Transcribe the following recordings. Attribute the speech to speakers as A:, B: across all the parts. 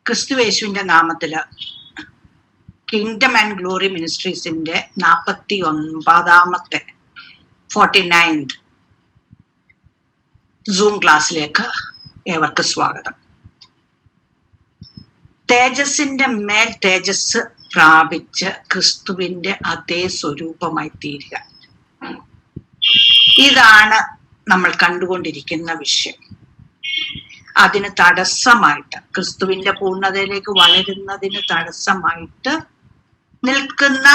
A: ക്രിസ്തുവേശുവിന്റെ നാമത്തില് kingdom and glory മിനിസ്ട്രീസിന്റെ 49ാമത്തെ 49th സൂം ക്ലാസ്സിലേക്ക് ഏവർക്ക് സ്വാഗതം. തേജസ്സിന്റെ മേൽ തേജസ് പ്രാപിച്ച് ക്രിസ്തുവിന്റെ അതേ സ്വരൂപമായി തീരുക, ഇതാണ് നമ്മൾ കണ്ടുകൊണ്ടിരിക്കുന്ന വിഷയം. അതിന് തടസ്സമായിട്ട്, ക്രിസ്തുവിന്റെ പൂർണ്ണതയിലേക്ക് വളരുന്നതിന് തടസ്സമായിട്ട് നിൽക്കുന്ന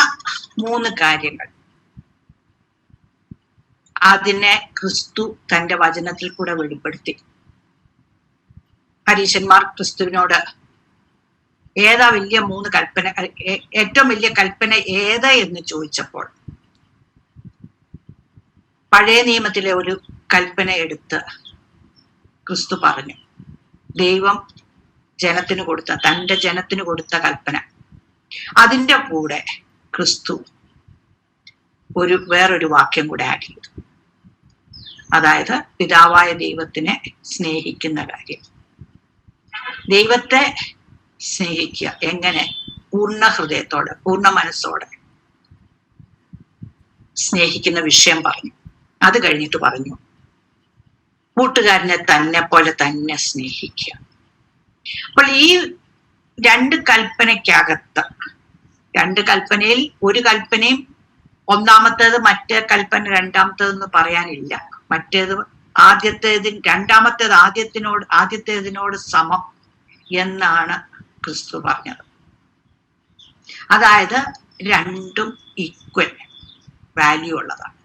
A: 3 കാര്യങ്ങൾ, അതിനെ ക്രിസ്തു തന്റെ വചനത്തിൽ കൂടെ വെളിപ്പെടുത്തി. പരീശന്മാർ ക്രിസ്തുവിനോട് ഏതാ വലിയ 3 കൽപ്പന, ഏറ്റവും വലിയ കൽപ്പന ഏതാ എന്ന് ചോദിച്ചപ്പോൾ പഴയ നിയമത്തിലെ ഒരു കൽപ്പന എടുത്ത് ക്രിസ്തു പറഞ്ഞു. ദൈവം ജനത്തിന് കൊടുത്ത, തന്റെ ജനത്തിന് കൊടുത്ത കൽപ്പന. അതിൻ്റെ കൂടെ ക്രിസ്തു വേറൊരു വാക്യം കൂടെ ആഡ് ചെയ്തു. അതായത് പിതാവായ ദൈവത്തിനെ സ്നേഹിക്കുന്ന കാര്യം. ദൈവത്തെ സ്നേഹിക്കുക എങ്ങനെ? പൂർണ്ണ ഹൃദയത്തോടെ, പൂർണ്ണ മനസ്സോടെ സ്നേഹിക്കുന്ന വിഷയം പറഞ്ഞു. അത് കഴിഞ്ഞിട്ട് പറഞ്ഞു, കൂട്ടുകാരനെ തന്നെ പോലെ തന്നെ സ്നേഹിക്കുക. അപ്പോൾ ഈ 2 കൽപ്പനയ്ക്കകത്ത്, 2 കൽപ്പനയിൽ ഒരു കൽപ്പനയും ഒന്നാമത്തേത് മറ്റേ കൽപ്പന രണ്ടാമത്തേതെന്ന് പറയാനില്ല. മറ്റേത് രണ്ടാമത്തേത് ആദ്യത്തേതിനോട് സമം എന്നാണ് ക്രിസ്തു പറഞ്ഞത്. അതായത് രണ്ടും ഈക്വൽ വാല്യൂ ഉള്ളതാണ്.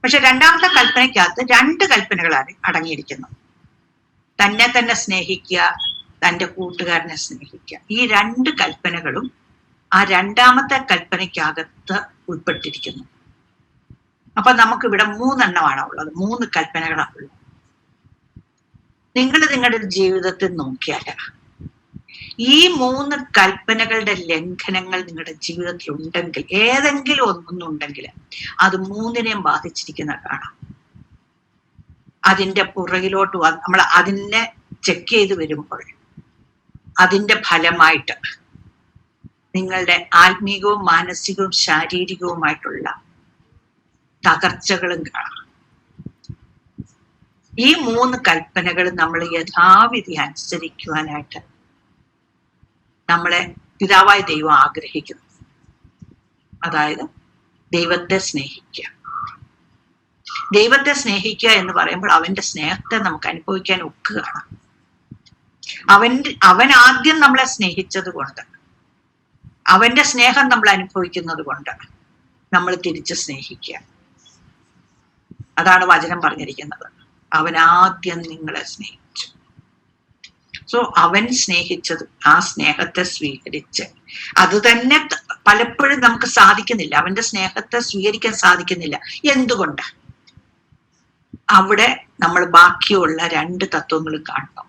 A: പക്ഷെ രണ്ടാമത്തെ കൽപ്പനയ്ക്കകത്ത് 2 കൽപ്പനകളാണ് അടങ്ങിയിരിക്കുന്നു. തന്നെ തന്നെ സ്നേഹിക്കുക, തൻ്റെ കൂട്ടുകാരനെ സ്നേഹിക്കുക. ഈ 2 കൽപ്പനകളും ആ രണ്ടാമത്തെ കൽപ്പനയ്ക്കകത്ത് ഉൾപ്പെട്ടിരിക്കുന്നു. അപ്പൊ നമുക്കിവിടെ 3 എണ്ണമാണ് ഉള്ളത്, 3 കൽപ്പനകളാണ് ഉള്ളത്. നിങ്ങൾ നിങ്ങളുടെ ജീവിതത്തിൽ നോക്കിയാൽ ഈ 3 കൽപ്പനകളുടെ ലംഘനങ്ങൾ നിങ്ങളുടെ ജീവിതത്തിൽ ഉണ്ടെങ്കിൽ, ഏതെങ്കിലും ഒന്നുണ്ടെങ്കിൽ അത് 3നെയും ബാധിച്ചിരിക്കുന്ന കാണാം. അതിൻ്റെ പുറകിലോട്ട് നമ്മൾ അതിനെ ചെക്ക് ചെയ്ത് വരുമ്പോൾ അതിൻ്റെ ഫലമായിട്ട് നിങ്ങളുടെ ആത്മീകവും മാനസികവും ശാരീരികവുമായിട്ടുള്ള തകർച്ചകളും കാണാം. ഈ 3 കൽപ്പനകൾ നമ്മൾ യഥാവിധി അനുസരിക്കുവാനായിട്ട് നമ്മളെ പിതാവായ ദൈവം ആഗ്രഹിക്കുന്നു. അതായത് ദൈവത്തെ സ്നേഹിക്കുക. ദൈവത്തെ സ്നേഹിക്കുക എന്ന് പറയുമ്പോൾ അവന്റെ സ്നേഹത്തെ നമുക്ക് അനുഭവിക്കാൻ ഒക്കുകയാണ്. അവൻ ആദ്യം നമ്മളെ സ്നേഹിച്ചത് കൊണ്ട്, അവന്റെ സ്നേഹം നമ്മൾ അനുഭവിക്കുന്നത് കൊണ്ട് നമ്മൾ തിരിച്ച് സ്നേഹിക്കുക. അതാണ് വചനം പറഞ്ഞിരിക്കുന്നത്. അവൻ ആദ്യം നിങ്ങളെ സ്നേഹിച്ചു. സോ അവൻ സ്നേഹിച്ചത്, ആ സ്നേഹത്തെ സ്വീകരിച്ച്, അത് തന്നെ പലപ്പോഴും നമുക്ക് സാധിക്കുന്നില്ല. അവന്റെ സ്നേഹത്തെ സ്വീകരിക്കാൻ സാധിക്കുന്നില്ല. എന്തുകൊണ്ട്? അവിടെ നമ്മൾ ബാക്കിയുള്ള 2 തത്വങ്ങളും കാണണം.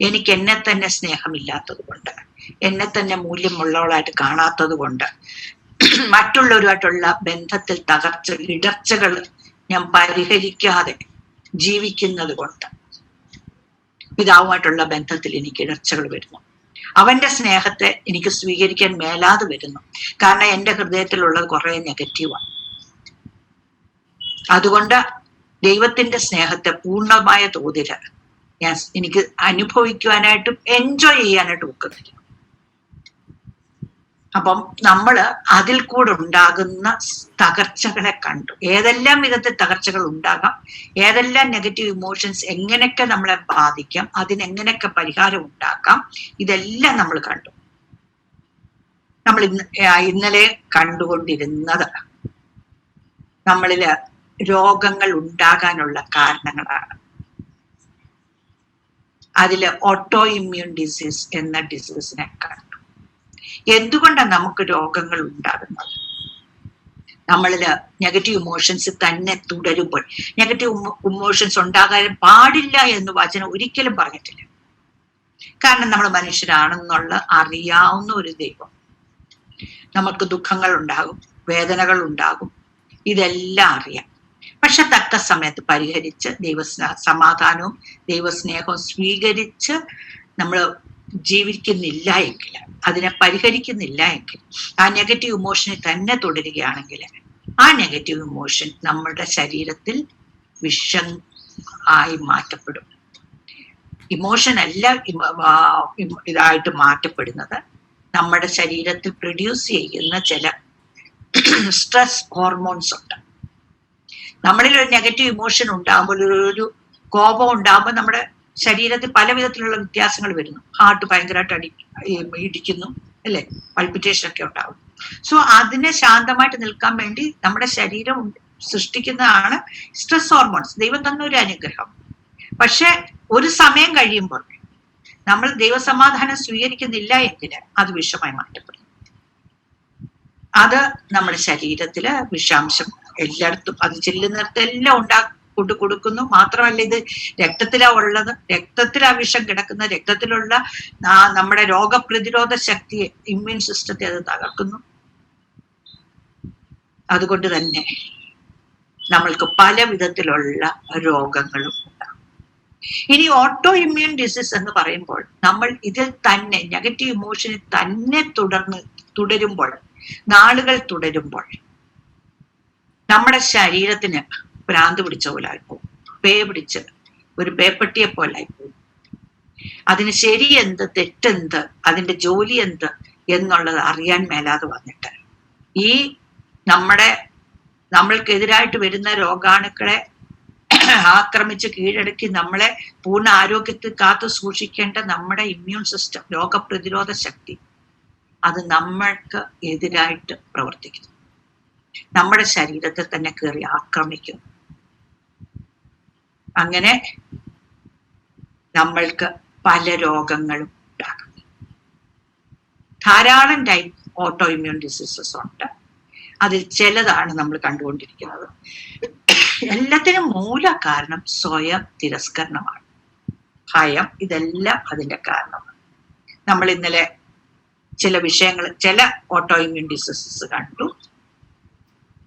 A: എനിക്ക് എന്നെ തന്നെ സ്നേഹമില്ലാത്തത് കൊണ്ട്, എന്നെ തന്നെ മൂല്യമുള്ളവളായിട്ട് കാണാത്തത് കൊണ്ട്, മറ്റുള്ളവരുമായിട്ടുള്ള ബന്ധത്തിൽ ഇടർച്ചകൾ ഞാൻ പരിഹരിക്കാതെ ജീവിക്കുന്നത് കൊണ്ട് പിതാവുമായിട്ടുള്ള ബന്ധത്തിൽ എനിക്ക് ഇടർച്ചകൾ വരുന്നു. അവന്റെ സ്നേഹത്തെ എനിക്ക് സ്വീകരിക്കാൻ മേലാതെ വരുന്നു. കാരണം എൻ്റെ ഹൃദയത്തിലുള്ളത് കുറെ നെഗറ്റീവാണ്. അതുകൊണ്ട് ദൈവത്തിന്റെ സ്നേഹത്തെ പൂർണ്ണമായ തോതിൽ എനിക്ക് അനുഭവിക്കുവാനായിട്ടും എൻജോയ് ചെയ്യാനായിട്ടും ഒക്കുന്നില്ല. അപ്പം നമ്മൾ അതിൽ കൂടെ ഉണ്ടാകുന്ന തകർച്ചകളെ കണ്ടു. ഏതെല്ലാം വിധത്തിൽ തകർച്ചകൾ ഉണ്ടാകാം, ഏതെല്ലാം നെഗറ്റീവ് ഇമോഷൻസ് എങ്ങനെയൊക്കെ നമ്മളെ ബാധിക്കാം, അതിനെങ്ങനെയൊക്കെ പരിഹാരം ഉണ്ടാക്കാം, ഇതെല്ലാം നമ്മൾ കണ്ടു. നമ്മൾ ഇന്നലെ കണ്ടുകൊണ്ടിരുന്നത് നമ്മളില് രോഗങ്ങൾ ഉണ്ടാകാനുള്ള കാരണങ്ങളാണ്. അതില് ഓട്ടോ ഇമ്മ്യൂൺ ഡിസീസ് എന്ന ഡിസീസിനെ കണ്ടു. എന്തുകൊണ്ടാണ് നമുക്ക് രോഗങ്ങൾ ഉണ്ടാകുന്നത്? നമ്മളില് നെഗറ്റീവ് ഇമോഷൻസ് തന്നെ തുടരുമ്പോൾ. നെഗറ്റീവ് ഇമോഷൻസ് ഉണ്ടാകാൻ പാടില്ല എന്ന് വചനം ഒരിക്കലും പറഞ്ഞിട്ടില്ല. കാരണം നമ്മൾ മനുഷ്യരാണെന്നുള്ള അറിയാവുന്ന ഒരു ദൈവം. നമുക്ക് ദുഃഖങ്ങൾ ഉണ്ടാകും, വേദനകൾ ഉണ്ടാകും, ഇതെല്ലാം അറിയാം. പക്ഷെ തക്ക സമയത്ത് പരിഹരിച്ച് സമാധാനവും ദൈവസ്നേഹവും സ്വീകരിച്ച് നമ്മൾ ജീവിക്കുന്നില്ല എങ്കിൽ, അതിനെ പരിഹരിക്കുന്നില്ല എങ്കിൽ, ആ നെഗറ്റീവ് ഇമോഷനെ തന്നെ തുടരുകയാണെങ്കിൽ, ആ നെഗറ്റീവ് ഇമോഷൻ നമ്മുടെ ശരീരത്തിൽ വിഷം ആയി മാറ്റപ്പെടും. ഇമോഷൻ അല്ല ഇതായിട്ട് മാറ്റപ്പെടുന്നത്, നമ്മുടെ ശരീരത്തിൽ പ്രൊഡ്യൂസ് ചെയ്യുന്ന ചില സ്ട്രെസ് ഹോർമോൺസ് ഉണ്ട്. നമ്മളിൽ ഒരു നെഗറ്റീവ് ഇമോഷൻ ഉണ്ടാകുമ്പോൾ, ഒരു കോപം ഉണ്ടാകുമ്പോൾ നമ്മുടെ ശരീരത്തിൽ പല വിധത്തിലുള്ള വ്യത്യാസങ്ങൾ വരുന്നു. ഹാർട്ട് ഭയങ്കരമായിട്ട് ഇടിക്കുന്നു, അല്ലെ, പൾപിറ്റേഷൻ ഒക്കെ ഉണ്ടാകും. സോ അതിനെ ശാന്തമായിട്ട് നിൽക്കാൻ വേണ്ടി നമ്മുടെ ശരീരം സൃഷ്ടിക്കുന്നതാണ് സ്ട്രെസ് ഹോർമോൺസ്. ദൈവം തന്ന ഒരു അനുഗ്രഹം. പക്ഷെ ഒരു സമയം കഴിയുമ്പോൾ നമ്മൾ ദൈവസമാധാനം സ്വീകരിക്കുന്നില്ല എങ്കിൽ അത് വിഷമായി മാറ്റപ്പെടും. അത് നമ്മുടെ ശരീരത്തില് വിഷാംശം എല്ലായിടത്തും, അത് ചെല്ലുന്നിടത്തെല്ലാം കൊണ്ട് കൊടുക്കുന്നു. മാത്രമല്ല, ഇത് രക്തത്തിലാ ഉള്ളത്, രക്തത്തിലാ വിഷം കിടക്കുന്ന, രക്തത്തിലുള്ള നമ്മുടെ രോഗപ്രതിരോധ ശക്തിയെ, ഇമ്മ്യൂൺ സിസ്റ്റത്തെ അത് തകർക്കുന്നു. അതുകൊണ്ട് തന്നെ നമ്മൾക്ക് പല വിധത്തിലുള്ള രോഗങ്ങളും ഉണ്ടാകും. ഇനി ഓട്ടോ ഇമ്മ്യൂൺ ഡിസീസ് എന്ന് പറയുമ്പോൾ, നമ്മൾ ഇതിൽ തന്നെ നെഗറ്റീവ് ഇമോഷനിൽ തന്നെ തുടരുമ്പോൾ, നാളുകൾ തുടരുമ്പോൾ, നമ്മുടെ ശരീരത്തിന് ഭ്രാന്ത് പിടിച്ച പോലെ ആയിപ്പോകും, പിടിച്ച് ഒരു പേപ്പട്ടിയെ പോലെ ആയിപ്പോകും. അതിന് ശരി എന്ത് തെറ്റെന്ത്, അതിന്റെ ജോലി എന്ത് എന്നുള്ളത് അറിയാൻ മേലാതെ വന്നിട്ട് ഈ നമ്മൾക്കെതിരായിട്ട് വരുന്ന രോഗാണുക്കളെ ആക്രമിച്ച് കീഴടക്കി നമ്മളെ പൂർണ്ണ ആരോഗ്യത്തിൽ കാത്തു സൂക്ഷിക്കേണ്ട നമ്മുടെ ഇമ്മ്യൂൺ സിസ്റ്റം, രോഗപ്രതിരോധ ശക്തി, അത് നമ്മൾക്ക് എതിരായിട്ട് പ്രവർത്തിക്കുന്നു. നമ്മുടെ ശരീരത്തിൽ തന്നെ കയറി ആക്രമിക്കുന്നു. അങ്ങനെ നമ്മൾക്ക് പല രോഗങ്ങളും ഉണ്ടാകും. ധാരാളം ടൈപ്പ് ഓട്ടോ ഇമ്മ്യൂൺ ഡിസീസസ് ഉണ്ട്. അതിൽ ചിലതാണ് നമ്മൾ കണ്ടുകൊണ്ടിരിക്കുന്നത്. എല്ലാത്തിനും മൂല കാരണം സ്വയം തിരസ്കരണമാണ്, ഭയം. ഇതെല്ലാം അതിന്റെ കാരണമാണ്. നമ്മൾ ഇന്നലെ ചില വിഷയങ്ങൾ, ചില ഓട്ടോ ഇമ്മ്യൂൺ ഡിസീസസ് കണ്ടു.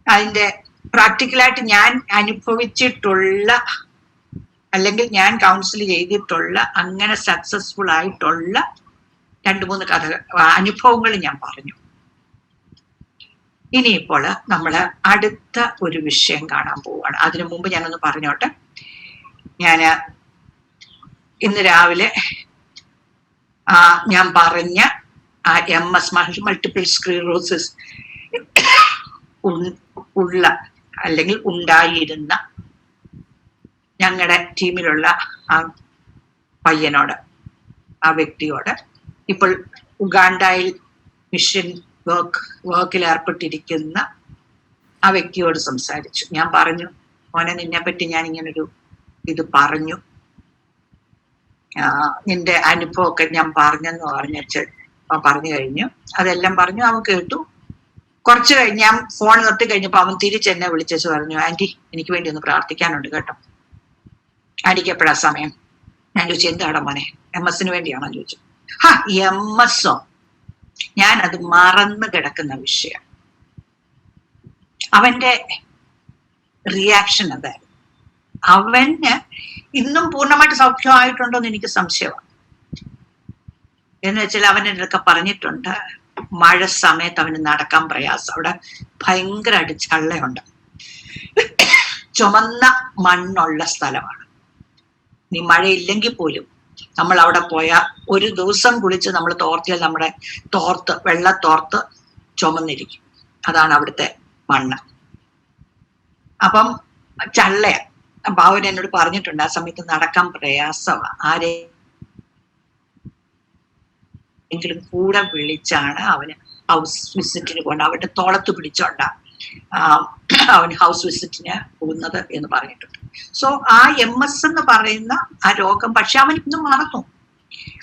A: അതിന്റെ പ്രാക്ടിക്കലായിട്ട് ഞാൻ അനുഭവിച്ചിട്ടുള്ള, അല്ലെങ്കിൽ ഞാൻ കൗൺസിൽ ചെയ്തിട്ടുള്ള, അങ്ങനെ സക്സസ്ഫുൾ ആയിട്ടുള്ള 2-3 അനുഭവങ്ങൾ ഞാൻ പറഞ്ഞു. ഇനിയിപ്പോൾ നമ്മൾ അടുത്ത ഒരു വിഷയം കാണാൻ പോവുകയാണ്. അതിനു മുമ്പ് ഞാനൊന്ന് പറഞ്ഞോട്ടെ. ഞാൻ ഇന്ന് രാവിലെ ഞാൻ പറഞ്ഞ MS മൾട്ടിപ്പിൾ സ്ക്ലീറോസിസ് ഉള്ള, അല്ലെങ്കിൽ ഉണ്ടായിരുന്ന ഞങ്ങളുടെ ടീമിലുള്ള ആ പയ്യനോട്, ആ വ്യക്തിയോട്, ഇപ്പോൾ ഉഗാണ്ടയിൽ മിഷൻ വർക്കിൽ ഏർപ്പെട്ടിരിക്കുന്ന ആ വ്യക്തിയോട് സംസാരിച്ചു. ഞാൻ പറഞ്ഞു, മോനെ, നിന്നെ പറ്റി ഞാൻ ഇങ്ങനൊരു ഇത് പറഞ്ഞു, നിന്റെ അനുഭവമൊക്കെ ഞാൻ പറഞ്ഞു കഴിഞ്ഞു. അതെല്ലാം പറഞ്ഞു, അവൻ കേട്ടു. കുറച്ച് കഴിഞ്ഞ് ഞാൻ ഫോൺ നിർത്തി കഴിഞ്ഞപ്പോ അവൻ തിരിച്ചെന്നെ വിളിച്ചു പറഞ്ഞു, ആന്റി, എനിക്ക് വേണ്ടി ഒന്ന് പ്രാർത്ഥിക്കാനുണ്ട് കേട്ടോ. ആന്റിക്ക് എപ്പോഴാ സമയം? ഞാൻ ചോദിച്ചു, എന്താടാ മോനെ, MS വേണ്ടിയാണോ ചോദിച്ചു. MS ഞാനത് മറന്നു കിടക്കുന്ന വിഷയം. അവന്റെ റിയാക്ഷൻ അതായിരുന്നു. അവന് ഇന്നും പൂർണ്ണമായിട്ട് സൗഖ്യമായിട്ടുണ്ടോ എന്ന് എനിക്ക് സംശയമാണ്. എന്ന് വെച്ചാൽ അവൻ എൻ്റെ അടുക്ക പറഞ്ഞിട്ടുണ്ട്, മഴ സമയത്ത് അവന് നടക്കാൻ പ്രയാസം, അവിടെ ഭയങ്കരമായിട്ട് ചള്ളയുണ്ട്, ചുമന്ന മണ്ണുള്ള സ്ഥലമാണ്. നീ മഴയില്ലെങ്കിൽ പോലും നമ്മൾ അവിടെ പോയാൽ ഒരു ദിവസം കുളിച്ച് നമ്മൾ തോർത്തിയാൽ നമ്മുടെ വെള്ളത്തോർത്ത് ചുമന്നിരിക്കും. അതാണ് അവിടുത്തെ മണ്ണ്. അപ്പം ചള്ളയാ. അപ്പൊ അവൻ എന്നോട് പറഞ്ഞിട്ടുണ്ട്, ആ സമയത്ത് നടക്കാൻ പ്രയാസമാണ്, ആരെങ്കിലും കൂടെ വിളിച്ചാണ് അവന് ഹൗസ് വിസിറ്റിന് പോകുന്നത്. അവന്റെ തോളത്ത് പിടിച്ചോണ്ട അവൻ ഹൗസ് വിസിറ്റിന് പോകുന്നത് എന്ന് പറഞ്ഞിട്ടുണ്ട്. സോ ആ MS എന്ന് പറയുന്ന ആ രോഗം, പക്ഷെ അവൻ ഇന്നും മറന്നു.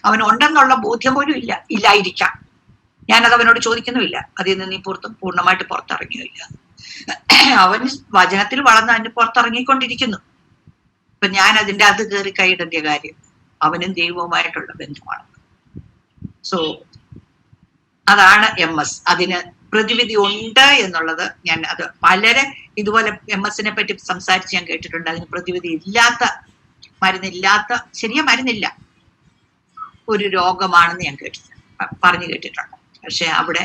A: അവൻ ഉണ്ടെന്നുള്ള ബോധ്യം പോലും ഇല്ലായിരിക്കാം. ഞാനത് അവനോട് ചോദിക്കുന്നുമില്ല, അതിൽ നിന്ന് നീ പൂർണ്ണമായിട്ട് പുറത്തിറങ്ങിയില്ല. അവൻ വചനത്തിൽ വളർന്ന് അതിന് പുറത്തിറങ്ങിക്കൊണ്ടിരിക്കുന്നു. ഇപ്പൊ ഞാൻ അതിന്റെ അത് കയറി കൈയിടേണ്ട കാര്യം, അവനും ദൈവവുമായിട്ടുള്ള ബന്ധമാണ്. സോ അതാണ് MS. അതിന് പ്രതിവിധി ഉണ്ട് എന്നുള്ളത് ഞാൻ പലരെ ഇതുപോലെ MS പറ്റി സംസാരിച്ച് ഞാൻ കേട്ടിട്ടുണ്ട്. അതിന് പ്രതിവിധി ഇല്ലാത്ത, മരുന്നില്ലാത്ത, ശരിയാ മരുന്നില്ല, ഒരു രോഗമാണെന്ന് ഞാൻ പറഞ്ഞു കേട്ടിട്ടുണ്ട്. പക്ഷെ അവിടെ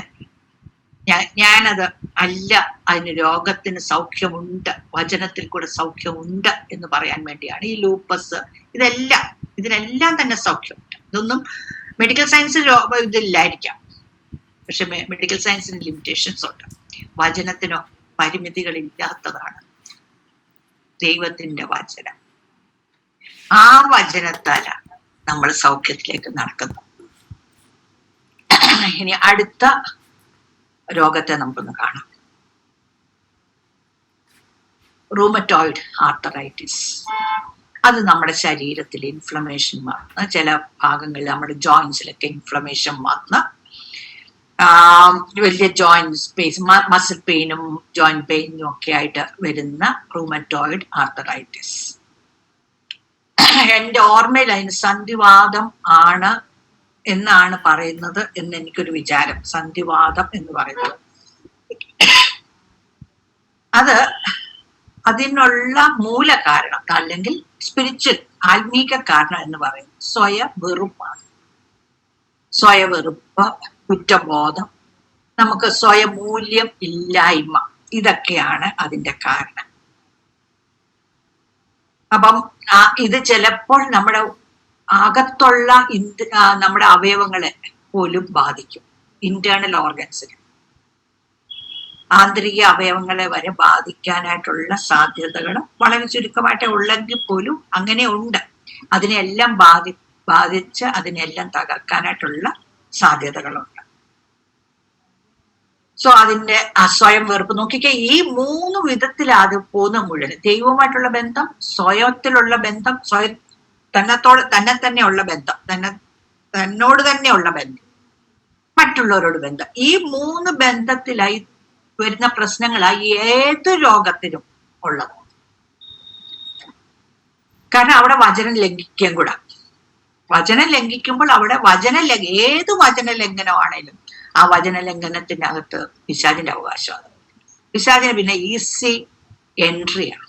A: ഞാനത് അല്ല, അതിന് രോഗത്തിന് സൗഖ്യമുണ്ട്, വചനത്തിൽ കൂടെ സൗഖ്യമുണ്ട് എന്ന് പറയാൻ വേണ്ടിയാണ്. ഈ ലൂപ്പസ് ഇതിനെല്ലാം തന്നെ സൗഖ്യമുണ്ട്. ഇതൊന്നും മെഡിക്കൽ സയൻസ് ഇതില്ലായിരിക്കാം, പക്ഷെ മെഡിക്കൽ സയൻസിന് ലിമിറ്റേഷൻസ് ഉണ്ട്. വചനത്തിനോ പരിമിതികളില്ലാത്തതാണ് ദൈവത്തിന്റെ വചനം. ആ വചനത്താലാണ് നമ്മൾ സൗഖ്യത്തിലേക്ക് നടക്കുന്നത്. ഇനി അടുത്ത രോഗത്തെ നമുക്കൊന്ന് കാണാം. Rheumatoid arthritis. അത് നമ്മുടെ ശരീരത്തിൽ ഇൻഫ്ലമേഷൻ വന്ന് ചില ഭാഗങ്ങളിൽ നമ്മുടെ ജോയിൻസിലൊക്കെ ഇൻഫ്ലമേഷൻ വന്ന് വലിയ ജോയിന്റ് സ്പേസ്, മസിൽ പെയിനും ജോയിന്റ് പെയിനും ഒക്കെ ആയിട്ട് വരുന്ന റൂമറ്റോയിഡ് ആർത്തറൈറ്റിസ്. എന്റെ ഓർമ്മയിൽ അതിന് സന്ധിവാതം ആണ് എന്നാണ് പറയുന്നത് എന്ന് എനിക്കൊരു വിചാരം. സന്ധിവാതം എന്ന് പറയുന്നത് അതിനുള്ള മൂല കാരണം അല്ലെങ്കിൽ സ്പിരിച്വൽ ആത്മീക കാരണം എന്ന് പറയുന്നത് സ്വയവെറുപ്പാണ്. സ്വയവെറുപ്പ്, കുറ്റബോധം, നമുക്ക് സ്വയമൂല്യം ഇല്ലായ്മ, ഇതൊക്കെയാണ് അതിന്റെ കാരണം. അപ്പം ഇത് ചിലപ്പോൾ നമ്മുടെ അകത്തുള്ള നമ്മുടെ അവയവങ്ങളെ പോലും ബാധിക്കും. ഇന്റേണൽ ഓർഗൻസിന്, ആന്തരിക അവയവങ്ങളെ വരെ ബാധിക്കാനായിട്ടുള്ള സാധ്യതകൾ വളരെ ചുരുക്കമായിട്ട് ഉള്ളെങ്കിൽ പോലും അങ്ങനെ ഉണ്ട്. അതിനെല്ലാം ബാധിച്ച് അതിനെല്ലാം തകർക്കാനായിട്ടുള്ള സാധ്യതകളുണ്ട്. സോ അതിന്റെ സ്വയം വെറുപ്പ് നോക്കിക്കേ, ഈ 3 വിധത്തിൽ അത് പോകുന്ന മുഴുവൻ ദൈവവുമായിട്ടുള്ള ബന്ധം, സ്വയത്തിലുള്ള ബന്ധം, തന്നെ തന്നെയുള്ള ബന്ധം, തന്നോട് തന്നെയുള്ള ബന്ധം, മറ്റുള്ളവരോട് ബന്ധം. ഈ 3 ബന്ധത്തിലായി വരുന്ന പ്രശ്നങ്ങളായി ഏത് രോഗത്തിനും ഉള്ളത്. കാരണം അവിടെ വചനം ലംഘിക്കാൻ കൂടാ. വചനം ലംഘിക്കുമ്പോൾ അവിടെ ഏത് വചന ലംഘനമാണേലും ആ വചന ലംഘനത്തിന്റെ അകത്ത് പിശാചിന്റെ അവകാശമാണ്. പിശാചിന് പിന്നെ ഈസി എൻട്രിയാണ്.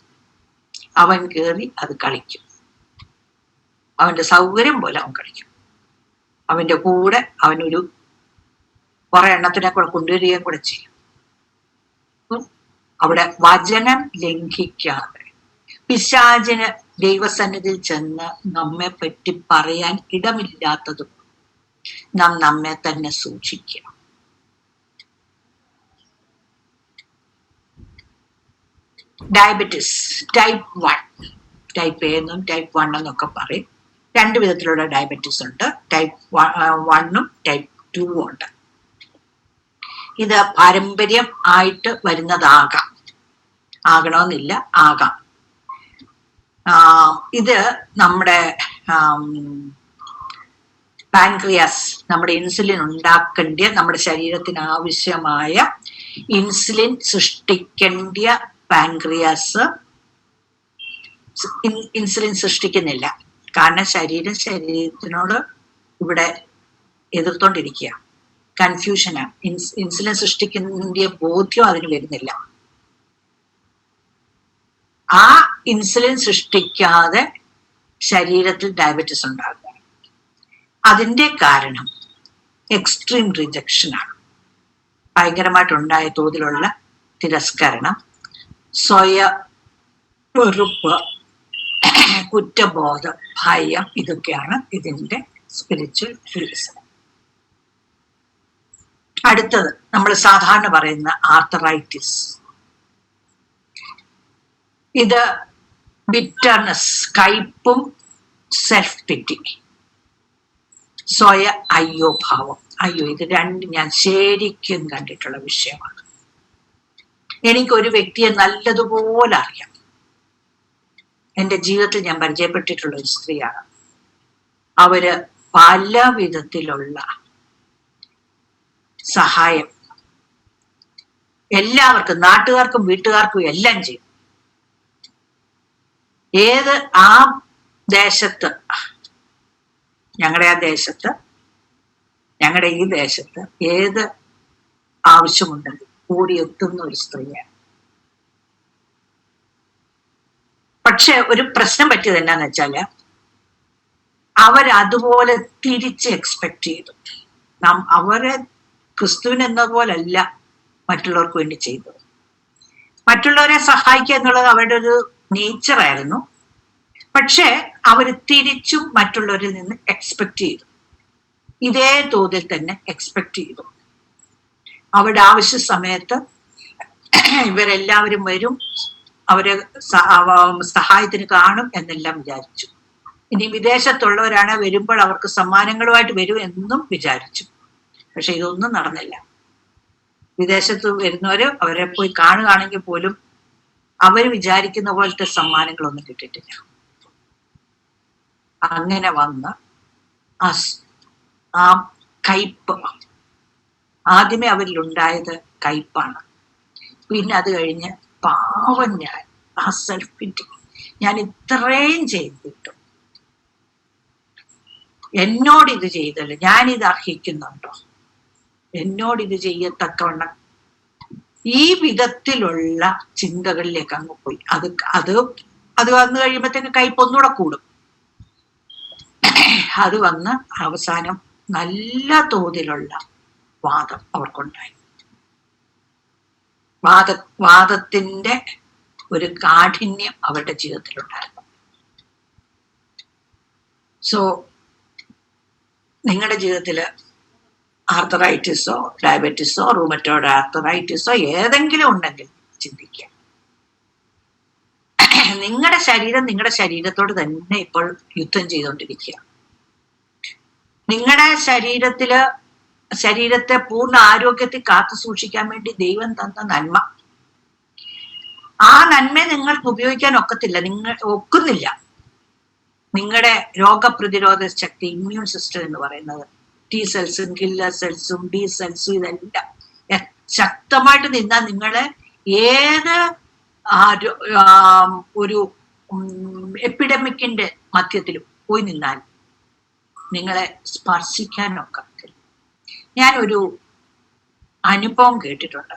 A: അവൻ കയറി അത് കളിക്കും. അവന്റെ സൗകര്യം പോലെ അവൻ കളിക്കും. അവന്റെ കൂടെ അവനൊരു കുറെ എണ്ണത്തിനെ കൂടെ കൊണ്ടുവരികയും കൂടെ ചെയ്യും. അവിടെ വചനം ലംഘിക്കാതെ പിശാചിന് ദൈവസന്നിധിയിൽ ചെന്ന് നമ്മെ പറ്റി പറയാൻ ഇടമില്ലാത്തതും നാം നമ്മെ തന്നെ സൂക്ഷിക്കുക. ഡയബറ്റിസ് ടൈപ്പ് 1, ടൈപ്പ് എ എന്നും ടൈപ്പ് 1 എന്നൊക്കെ പറയും. 2 വിധത്തിലുള്ള ഡയബറ്റീസ് ഉണ്ട്. ടൈപ്പ് 1ഉം ടൈപ്പ് 2ഉം ഉണ്ട്. ഇത് പാരമ്പര്യം ആയിട്ട് വരുന്നതാകാം, ആകണമെന്നില്ല, ആകാം. ഇത് നമ്മുടെ പാൻക്രിയാസ്, നമ്മുടെ ഇൻസുലിൻ ഉണ്ടാക്കേണ്ട, നമ്മുടെ ശരീരത്തിന് ആവശ്യമായ ഇൻസുലിൻ സൃഷ്ടിക്കേണ്ട പാൻക്രിയാസ് ഇൻസുലിൻ സൃഷ്ടിക്കുന്നില്ല. കാരണം ശരീരത്തിനോട് ഇവിടെ എതിർത്തോണ്ടിരിക്കുക, കൺഫ്യൂഷനാണ്. ഇൻസുലിൻ സൃഷ്ടിക്കുന്ന ബോധ്യം അതിന് വരുന്നില്ല. ആ ഇൻസുലിൻ സൃഷ്ടിക്കാതെ ശരീരത്തിൽ ഡയബറ്റിസ് ഉണ്ടാകുക. അതിന്റെ കാരണം എക്സ്ട്രീം റിജക്ഷനാണ്. ഭയങ്കരമായിട്ടുണ്ടായ തോതിലുള്ള തിരസ്കരണം, വെറുപ്പ്, കുറ്റബോധം, ഭയം, ഇതൊക്കെയാണ് ഇതിന്റെ സ്പിരിച്വൽ റീസൺ. അടുത്തത് നമ്മൾ സാധാരണ പറയുന്ന ആർത്തറൈറ്റിസ്. ഇത് ബിറ്റർനെസ്, കയ്പും സെൽഫ് പിറ്റി, അയ്യോഭാവം. അയ്യോ, ഇത് 2 ഞാൻ ശരിക്കും കണ്ടിട്ടുള്ള വിഷയമാണ്. എനിക്കൊരു വ്യക്തിയെ നല്ലതുപോലെ അറിയാം. എൻ്റെ ജീവിതത്തിൽ ഞാൻ പരിചയപ്പെട്ടിട്ടുള്ള ഒരു സ്ത്രീയാണ്. അവര് പല വിധത്തിലുള്ള സഹായം എല്ലാവർക്കും, നാട്ടുകാർക്കും വീട്ടുകാർക്കും എല്ലാം ചെയ്യും. ഏത് ആ ദേശത്ത്, ഞങ്ങളുടെ ഈ ദേശത്ത് ഏത് ആവശ്യമുണ്ടെങ്കിൽ കൂടിയെത്തുന്ന ഒരു സ്ത്രീയാണ്. പക്ഷെ ഒരു പ്രശ്നം പറ്റിയത് എന്നാന്ന് വെച്ചാല്, അവരതുപോലെ തിരിച്ച് എക്സ്പെക്ട് ചെയ്തു. അവരെ ക്രിസ്തുവിന് എന്നതുപോലല്ല മറ്റുള്ളവർക്ക് വേണ്ടി ചെയ്തത്. മറ്റുള്ളവരെ സഹായിക്കുക എന്നുള്ളത് അവരുടെ ഒരു നേച്ചറായിരുന്നു. പക്ഷെ അവര് തിരിച്ചും മറ്റുള്ളവരിൽ നിന്ന് എക്സ്പെക്ട് ചെയ്തു. ഇതേ തോതിൽ തന്നെ എക്സ്പെക്ട് ചെയ്തു. അവരുടെ ആവശ്യ സമയത്ത് ഇവരെല്ലാവരും വരും, അവരെ സഹായത്തിന് കാണും എന്നെല്ലാം വിചാരിച്ചു. ഇനി വിദേശത്തുള്ളവരാണ്, വരുമ്പോൾ അവർക്ക് സമ്മാനങ്ങളുമായിട്ട് വരും എന്നും വിചാരിച്ചു. പക്ഷെ ഇതൊന്നും നടന്നില്ല. വിദേശത്ത് വരുന്നവര് അവരെ പോയി കാണുകയാണെങ്കിൽ പോലും അവർ വിചാരിക്കുന്ന പോലത്തെ സമ്മാനങ്ങളൊന്നും കിട്ടിയിട്ടില്ല. അങ്ങനെ വന്ന് ആ കയ്പ്, ആദ്യമേ അവരിലുണ്ടായത് കയ്പാണ്. പിന്നെ അത് കഴിഞ്ഞ് പാവം ഞാൻ, ആ സെൽഫ് പിറ്റി, ഞാൻ ഇത്രയും ചെയ്തിട്ടും എന്നോടിത് ചെയ്തല്ലോ, ഞാനിത് അർഹിക്കുന്നുണ്ടോ, എന്നോടിത് ചെയ്യത്തക്കവണ്ണം, ഈ വിധത്തിലുള്ള ചിന്തകളിലേക്ക് അങ്ങ് പോയി. അത് വന്നു കഴിയുമ്പോഴത്തേക്ക് കയ്പൊന്നുകൂടെ കൂടും. അത് വന്ന് അവസാനം നല്ല തോതിലുള്ള വാദം അവർക്കുണ്ടായി. വാദത്തിന്റെ ഒരു കാഠിന്യം അവരുടെ ജീവിതത്തിലുണ്ടായിരുന്നു. സോ നിങ്ങളുടെ ജീവിതത്തില് ആർത്തറൈറ്റിസോ ഡയബറ്റിസോ റൂമറ്റോയ്ഡ് ആർത്തറൈറ്റിസോ ഏതെങ്കിലും ഉണ്ടെങ്കിൽ ചിന്തിക്കുക. നിങ്ങളുടെ ശരീരം നിങ്ങളുടെ ശരീരത്തോട് തന്നെ ഇപ്പോൾ യുദ്ധം ചെയ്തുകൊണ്ടിരിക്കുക. നിങ്ങളുടെ ശരീരത്തെ പൂർണ്ണ ആരോഗ്യത്തിൽ കാത്തു സൂക്ഷിക്കാൻ വേണ്ടി ദൈവം തന്ന നന്മ, ആ നന്മ നിങ്ങൾക്ക് ഉപയോഗിക്കാൻ ഒക്കുന്നില്ല. നിങ്ങളുടെ രോഗപ്രതിരോധ ശക്തി, ഇമ്മ്യൂൺ സിസ്റ്റം എന്ന് പറയുന്നത്, ടി സെൽസും കില്ലർ സെൽസും ഡി സെൽസും, ഇതെല്ലാം ശക്തമായിട്ട് നിന്നാൽ നിങ്ങളെ ഏത് ഒരു എപ്പിഡമിക്കിന്റെ മധ്യത്തിലും പോയി നിന്നാൽ നിങ്ങളെ സ്പർശിക്കാനൊക്കെ. ഞാനൊരു അനുഭവം കേട്ടിട്ടുണ്ട്.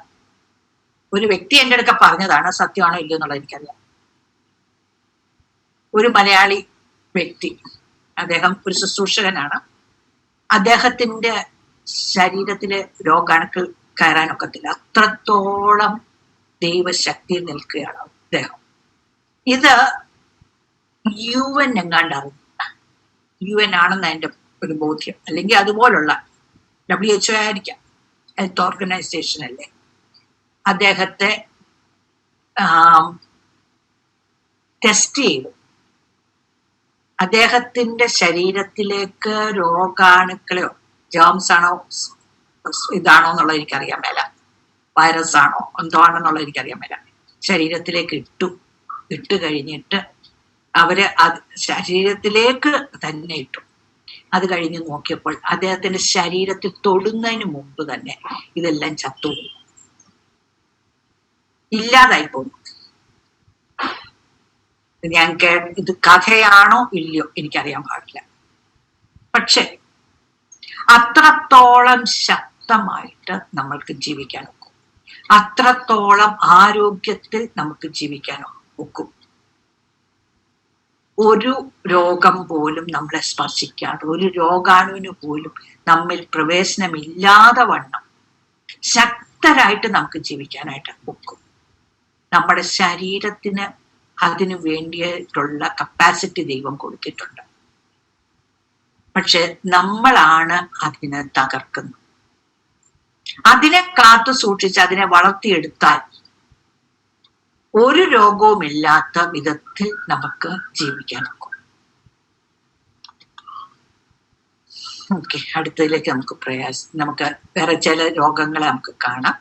A: ഒരു വ്യക്തി എൻ്റെ അടുക്ക പറഞ്ഞതാണ്, സത്യമാണോ ഇല്ലയോ എന്നുള്ളത് എനിക്കറിയാം. ഒരു മലയാളി വ്യക്തി, അദ്ദേഹം ഒരു ശുശ്രൂഷകനാണ്. അദ്ദേഹത്തിന്റെ ശരീരത്തിലെ രോഗാണുക്കൾ കയറാനൊക്കത്തില്ല, അത്രത്തോളം ദൈവശക്തി നിൽക്കുകയാണ് അദ്ദേഹം. ഇത് UN എങ്ങാണ്ട് അറിഞ്ഞു, UN ആണെന്ന് എൻ്റെ ഒരു ബോധ്യം, അല്ലെങ്കിൽ അതുപോലുള്ള WHO ആയിരിക്കാം, ഹെൽത്ത് ഓർഗനൈസേഷൻ അല്ലേ. അദ്ദേഹത്തെ ടെസ്റ്റ് ചെയ്തു. അദ്ദേഹത്തിന്റെ ശരീരത്തിലേക്ക് രോഗാണുക്കളെയോ ജേംസ് ആണോ ഇതാണോ എന്നുള്ളത് എനിക്കറിയാൻ മേല, വൈറസ് ആണോ എന്തോ ആണെന്നുള്ളത് എനിക്കറിയാൻ മേല, ശരീരത്തിലേക്ക് ഇട്ട് കഴിഞ്ഞിട്ട് അവര് ശരീരത്തിലേക്ക് തന്നെ ഇട്ടു. അത് കഴിഞ്ഞ് നോക്കിയപ്പോൾ അദ്ദേഹത്തിന്റെ ശരീരത്തിൽ തൊടുന്നതിന് മുമ്പ് തന്നെ ഇതെല്ലാം ചത്തുപോയി, ഇല്ലാതായി പോന്നു. ഞാൻ ഇത് കഥയാണോ ഇല്ലയോ എനിക്കറിയാൻ പാടില്ല. പക്ഷെ അത്രത്തോളം ശക്തമായിട്ട് നമ്മൾക്ക് ജീവിക്കാൻ ഒക്കും, അത്രത്തോളം ആരോഗ്യത്തിൽ നമുക്ക് ജീവിക്കാൻ ഒക്കും. ഒരു രോഗം പോലും നമ്മളെ സ്പർശിക്കാതെ, ഒരു രോഗാണുവിന് പോലും നമ്മിൽ പ്രവേശനമില്ലാതെ വണ്ണം ശക്തരായിട്ട് നമുക്ക് ജീവിക്കാനായിട്ട് ഒക്കും. നമ്മുടെ ശരീരത്തിന് അതിനു വേണ്ടിയിട്ടുള്ള കപ്പാസിറ്റി ദൈവം കൊടുത്തിട്ടുണ്ട്. പക്ഷെ നമ്മളാണ് അതിനെ തകർക്കുന്നത്. അതിനെ കാത്തു സൂക്ഷിച്ച് അതിനെ വളർത്തിയെടുത്താൽ ഒരു രോഗവുമില്ലാത്ത വിധത്തിൽ നമുക്ക് ജീവിക്കാനൊക്കും. ഓക്കെ, അടുത്തതിലേക്ക് നമുക്ക് വേറെ ചില രോഗങ്ങളെ നമുക്ക് കാണാം.